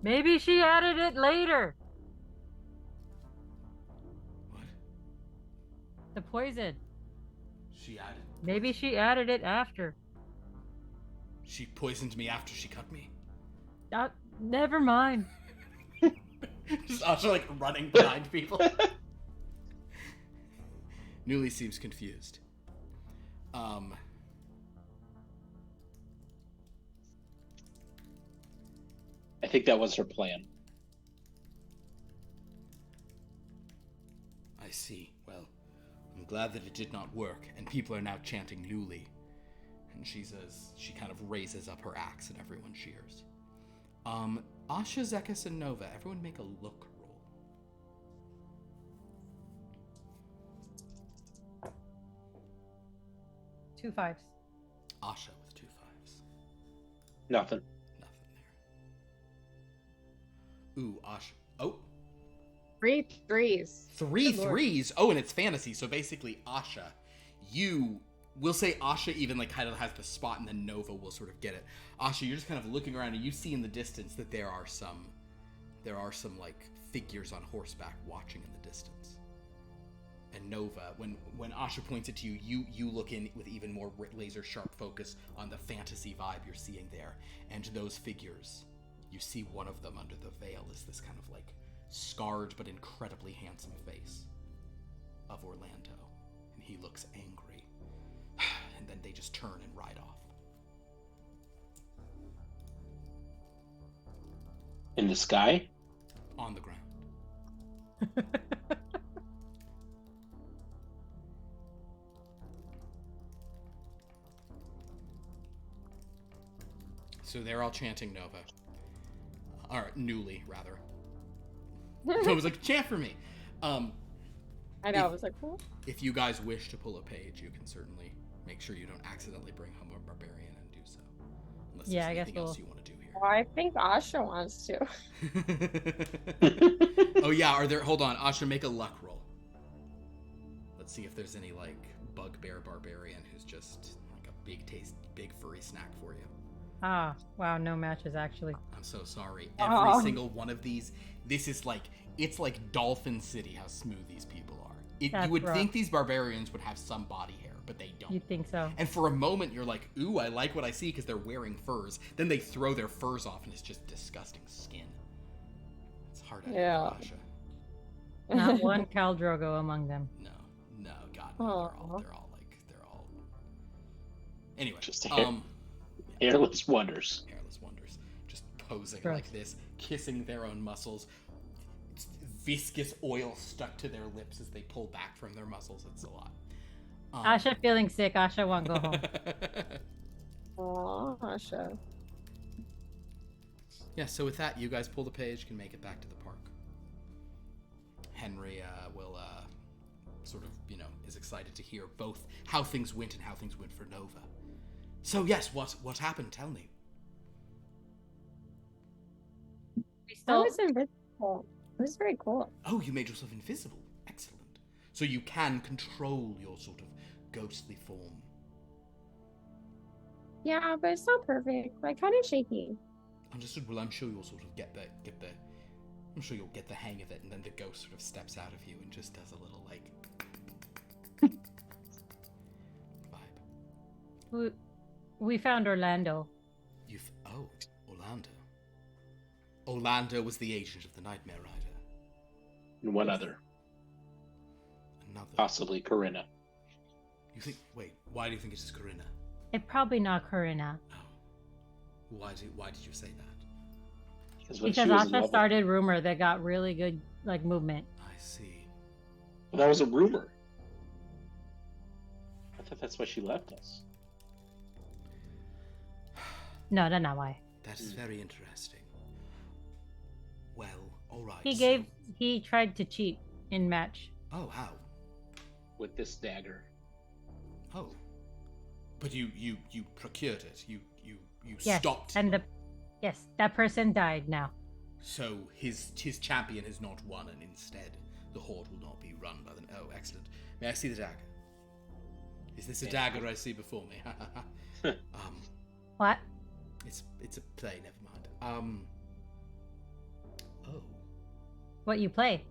Maybe she added it later. What? The poison. She added? Maybe she added it after. She poisoned me after she cut me? Never mind. Just Asha like running behind people. Newly seems confused. I think that was her plan. I see. Well, I'm glad that it did not work, and people are now chanting Newly. And she says, she kind of raises up her axe, and everyone cheers. Asha, Zekas, and Nova, everyone make a look roll. Two 5s. Asha with 2 5s. Nothing. Nothing there. Ooh, Asha. Oh. 3 3s. 3 Good lord. 3s. Oh, and it's fantasy. So basically, Asha, we'll say Asha even like kind of has the spot, and then Nova will sort of get it. Asha, you're just kind of looking around, and you see in the distance that there are some like figures on horseback watching in the distance. And Nova, when Asha points it to you, you look in with even more laser sharp focus on the fantasy vibe you're seeing there. And those figures, you see one of them under the veil is this kind of like scarred but incredibly handsome face of Orlando. And he looks angry. And then they just turn and ride off. In the sky? On the ground. So they're all chanting Nova. Or Newly, rather. So it was like, chant for me. I know, I was like, cool. If you guys wish to pull a page, you can certainly make sure you don't accidentally bring home a barbarian and do so. Unless there's anything else you want to do here. Well, I think Asha wants to. Oh yeah, hold on, Asha, make a luck roll. Let's see if there's any like bugbear barbarian who's just like a big furry snack for you. Ah, wow, no matches actually. I'm so sorry. Every single one of these, this is like, it's like Dolphin City how smooth these people are. You would think these barbarians would have some body hair, but they don't. You think so? And for a moment you're like, ooh, I like what I see because they're wearing furs. Then they throw their furs off and it's just disgusting skin. It's hard to Asha. Not one Khal Drogo among them. No, God, no, they're all. Anyway, just hairless wonders. Hairless wonders, just posing like this, kissing their own muscles. It's viscous oil stuck to their lips as they pull back from their muscles. It's a lot. Asha feeling sick. Asha won't go home. Aw, Asha. Yeah. So with that, you guys pull the page, can make it back to the park. Henry will sort of, is excited to hear both how things went and how things went for Nova. So yes, what happened? Tell me. I was invisible. It was very cool. Oh, you made yourself invisible. Excellent. So you can control your sort of ghostly form. Yeah, but it's not perfect. Like, kind of shaky. Understood. Well, I'm sure you'll sort of get the. I'm sure you'll get the hang of it, and then the ghost sort of steps out of you and just does a little like vibe. We found Orlando. Orlando. Orlando was the agent of the Nightmare Rider. And one other. Another. Possibly Corinna. You think? Wait. Why do you think it is Corinna? It's probably not Corinna. Oh. Why did you say that? Because Asha started rumor that got really good movement. I see. Well, that was a rumor. I thought that's why she left us. No, that's not why. That is very interesting. Well, all right. He tried to cheat in match. Oh, how? With this dagger. Oh. But you procured it. You yes, stopped. And that person died now. So his champion has not won, and instead the horde will not be run by them. Oh, excellent. May I see the dagger? Is this a dagger I see before me? What? It's a play. Never mind. Oh. What you play?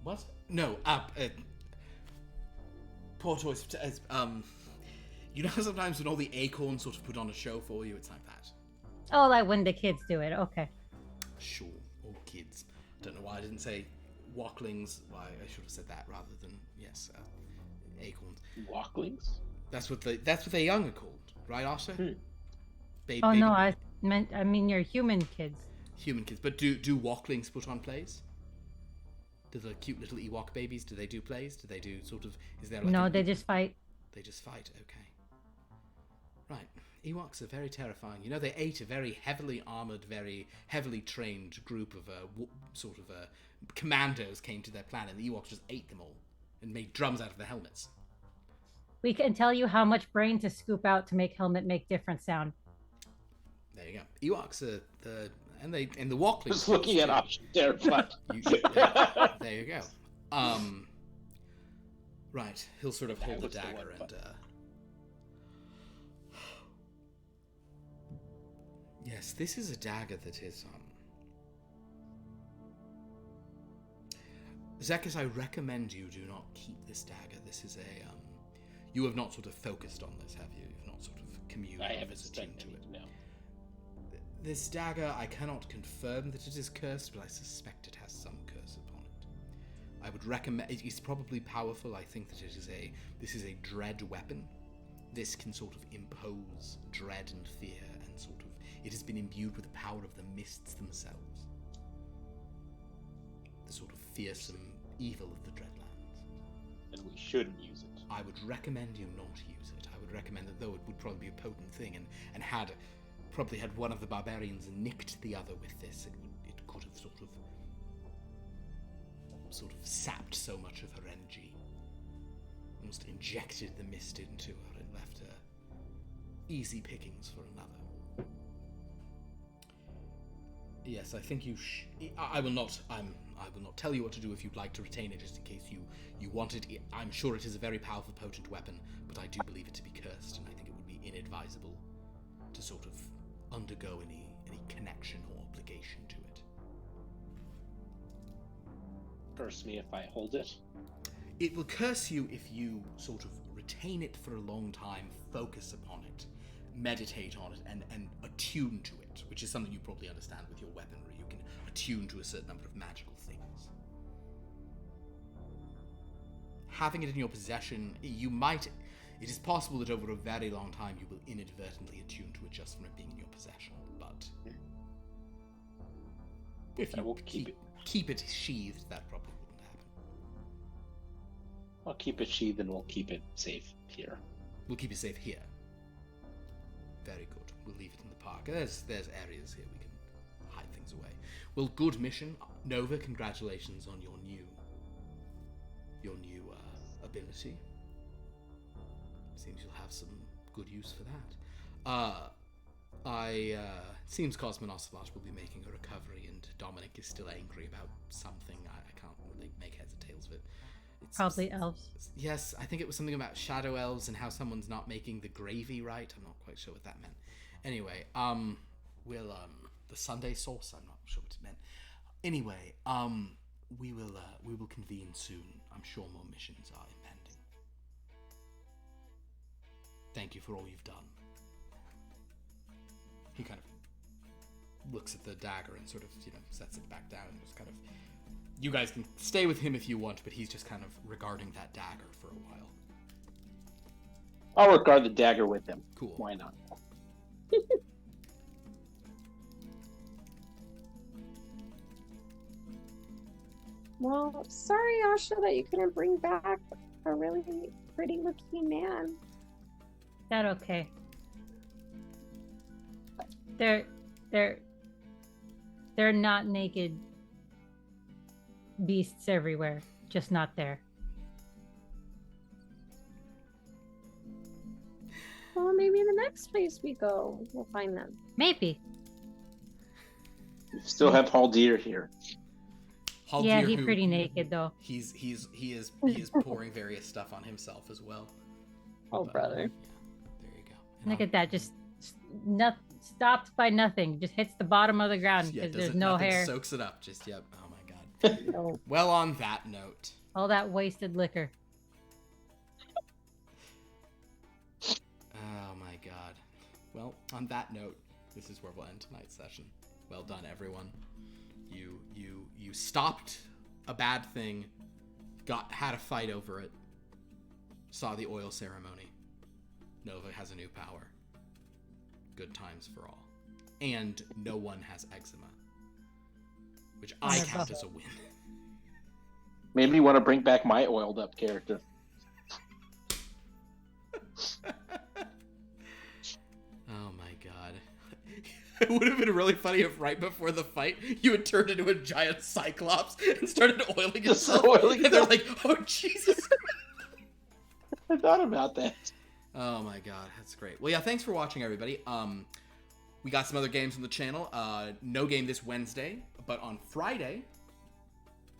What? No. Tortoise. You know, sometimes when all the acorns sort of put on a show for you, it's like that. Oh, like when the kids do it. Okay. Sure, or kids. Don't know why I didn't say walklings. Why I should have said that rather than acorns. Walklings? That's what the young are called, right, Asha? No, I mean your human kids. Human kids, but do walklings put on plays? Do the cute little Ewok babies? Do they do plays? Do they do sort of? Is there like no? They just fight. They just fight. Okay. Right. Ewoks are very terrifying. You know, they ate a very heavily armored, very heavily trained group of commandos came to their planet, and the Ewoks just ate them all and made drums out of their helmets. We can tell you how much brain to scoop out to make helmet make different sound. There you go. Ewoks are and the walklings. Just looking at option terrified. There you go. Right. He'll sort of hold the dagger and. Yes, this is a dagger that is Zekas, I recommend you do not keep this dagger. This is a, you have not sort of focused on this, have you? You've not sort of communed I or haven't attuned studied to it. No. This dagger, I cannot confirm that it is cursed, but I suspect it has some curse upon it. I would recommend, it is probably powerful. I think that this is a dread weapon. This can sort of impose dread and fear, and sort of, it has been imbued with the power of the mists themselves. The sort of fearsome evil of the Dreadlands. And we shouldn't use it. I would recommend you not use it. I would recommend that though it would probably be a potent thing, and had one of the barbarians nicked the other with this, it could have sort of sapped so much of her energy, almost injected the mist into her and left her easy pickings for another. Yes, I think you I will not tell you what to do if you'd like to retain it, just in case you want it. I'm sure it is a very powerful, potent weapon, but I do believe it to be cursed, and I think it would be inadvisable to sort of undergo any connection or obligation to it. Curse me if I hold it. It will curse you if you sort of retain it for a long time, focus upon it, meditate on it, and attune to it, which is something you probably understand with your weaponry. You can attune to a certain number of magical things. Having it in your possession, it is possible that over a very long time you will inadvertently attune to it just from it being in your possession, but if you will keep it sheathed, that probably wouldn't happen. I'll keep it sheathed and we'll keep it safe here. We'll keep it safe here. Very good. We'll leave it in the park. There's areas here we can hide things away. Well, good mission. Nova, congratulations on your new ability. Seems you'll have some good use for that. Seems Cosmonos will be making a recovery, and Dominic is still angry about something. I can't really make heads or tails of it. Probably elves. Yes, I think it was something about shadow elves and how someone's not making the gravy right. I'm not quite sure what that meant. Anyway, the Sunday sauce, I'm not sure what it meant. Anyway, we will convene soon. I'm sure more missions are impending. Thank you for all you've done. He kind of looks at the dagger and sort of, sets it back down and just kind of, you guys can stay with him if you want, but he's just kind of regarding that dagger for a while. I'll regard the dagger with him. Cool. Why not? Well, sorry, Asha, that you couldn't bring back a really pretty looking man. That okay. They're not naked beasts everywhere, just not there. Well, maybe the next place we go, we'll find them. Maybe. We still have Haldir here. Haldir, yeah, he's pretty naked though. He is pouring various stuff on himself as well. Oh, brother. Yeah, there you go. And Look at that, just stopped by nothing. Just hits the bottom of the ground yeah, because there's no hair. Soaks it up. Just yep. Oh my god. No. Well, on that note. All that wasted liquor. Oh my god. Well, on that note, this is where we'll end tonight's session. Well done, everyone. You stopped a bad thing, had a fight over it, saw the oil ceremony. Nova has a new power. Good times for all. And no one has eczema, which I count as a win. Made me want to bring back my oiled up character. Oh my god. It would have been really funny if right before the fight you had turned into a giant cyclops and started oiling yourself. And they're like, oh Jesus. I thought about that. Oh my god, that's great. Well, yeah, thanks for watching, everybody. We got some other games on the channel. No game this Wednesday, but on Friday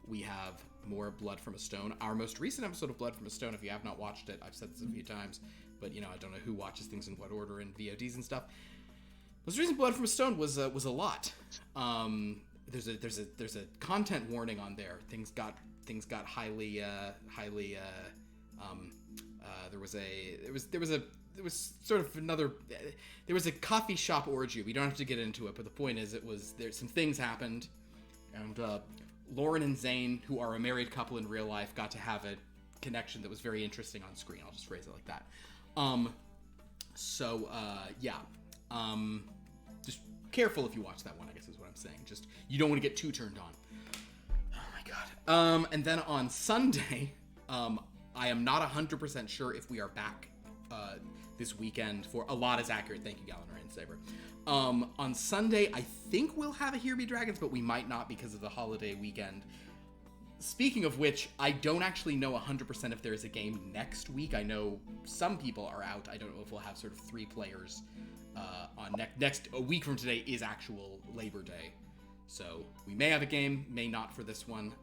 we have more Blood from a Stone. Our most recent episode of Blood from a Stone, if you have not watched it, I've said this a few times, but I don't know who watches things in what order in VODs and stuff. Most recent Blood from a Stone was a lot. There's a content warning on there. Things got things got highly there was sort of another, there was a coffee shop orgy. We don't have to get into it, but the point is there's some things happened, and Lauren and Zane, who are a married couple in real life, got to have a connection that was very interesting on screen. I'll just phrase it like that. Just careful if you watch that one, I guess is what I'm saying. Just, you don't want to get too turned on. Oh my god. And then on Sunday, I am not 100% sure if we are back this weekend for, a lot is accurate, thank you, Gallon and Saber. On Sunday, I think we'll have a Here Be Dragons, but we might not because of the holiday weekend. Speaking of which, I don't actually know 100% if there is a game next week. I know some people are out. I don't know if we'll have sort of 3 players on next a week from today is actual Labor Day. So we may have a game, may not for this one.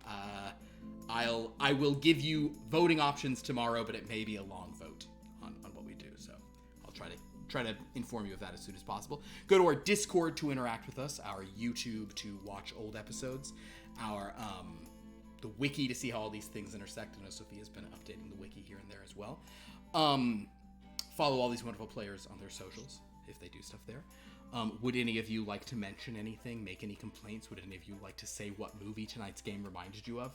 I will give you voting options tomorrow, but it may be a long vote on what we do. So I'll try to inform you of that as soon as possible. Go to our Discord to interact with us, our YouTube to watch old episodes, our the wiki to see how all these things intersect. I know Sophia's been updating the wiki here and there as well. Follow all these wonderful players on their socials if they do stuff there. Would any of you like to mention anything, make any complaints? Would any of you like to say what movie tonight's game reminded you of?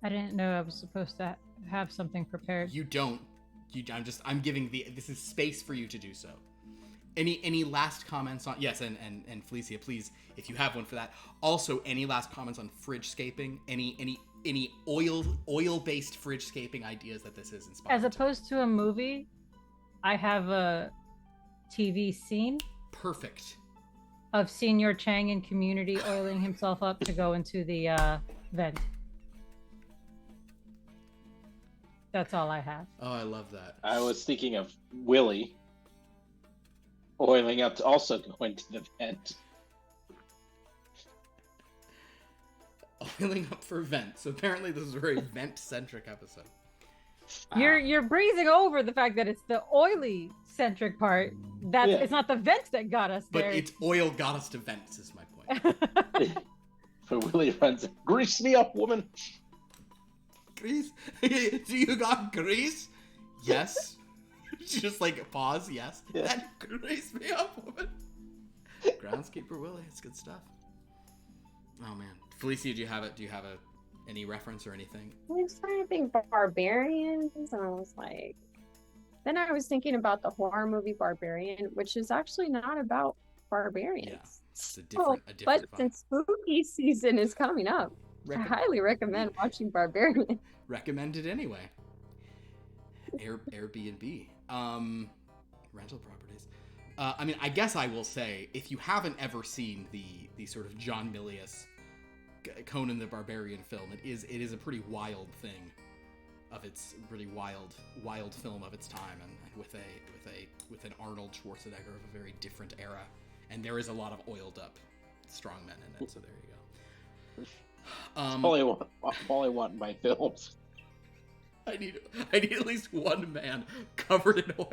I didn't know I was supposed to have something prepared. You don't. I'm giving this is space for you to do so. Any last comments on, yes, and Felicia, please, if you have one for that. Also, any last comments on fridgescaping? Any oil-based fridgescaping ideas that this is inspired? As opposed to a movie, I have a TV scene. Perfect. Of Senior Chang in Community oiling himself up to go into the vent. That's all I have. Oh, I love that. I was thinking of Willie oiling up to also go into the vent. Oiling up for vent. So apparently this is a very vent-centric episode. You're breezing over the fact that it's the oily centric part. It's not the vent that got us there. But it's oil got us to vents is my point. For Willie runs, grease me up, woman. Grease? Do you got grease? Yes. Just like pause. Yes. Yeah. That grease me up, woman. Groundskeeper Willie. It's good stuff. Oh man, Felicia, do you have any reference or anything? I was trying to think barbarians, and I was like, then I was thinking about the horror movie Barbarian, which is actually not about barbarians. Yeah, it's a different but vibe. since spooky season is coming up, I highly recommend watching Barbarian. Recommend it anyway. Airbnb. Rental properties. I mean, I guess I will say, if you haven't ever seen the sort of John Milius Conan the Barbarian film, it is a pretty wild thing of its pretty wild film of its time, and with an Arnold Schwarzenegger of a very different era, and there is a lot of oiled up strongmen in it. So there you go. All I want in my films. I need at least one man covered in oil.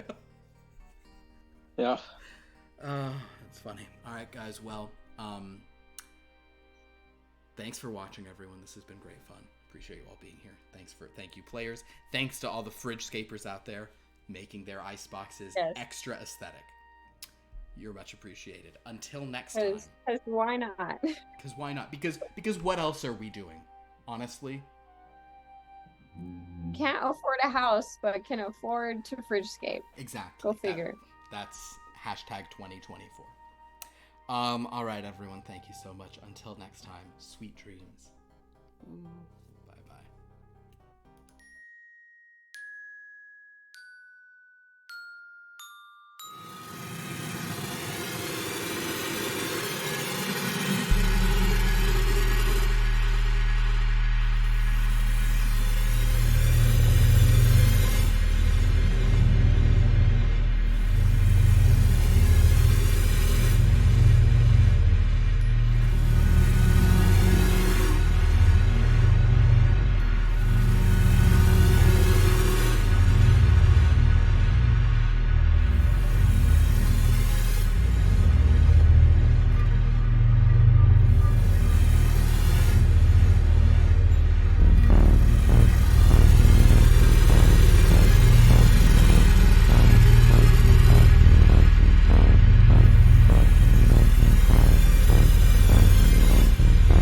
Yeah. It's funny. All right, guys. Well, thanks for watching, everyone. This has been great fun. Appreciate you all being here. Thank you, players. Thanks to all the fridgescapers out there making their ice boxes extra aesthetic. You're much appreciated. Until next time. Because why not? Because why not? Because what else are we doing? Honestly. Can't afford a house, but can afford to fridgescape. Exactly. Go figure. That's hashtag 2024. All right, everyone. Thank you so much. Until next time, sweet dreams.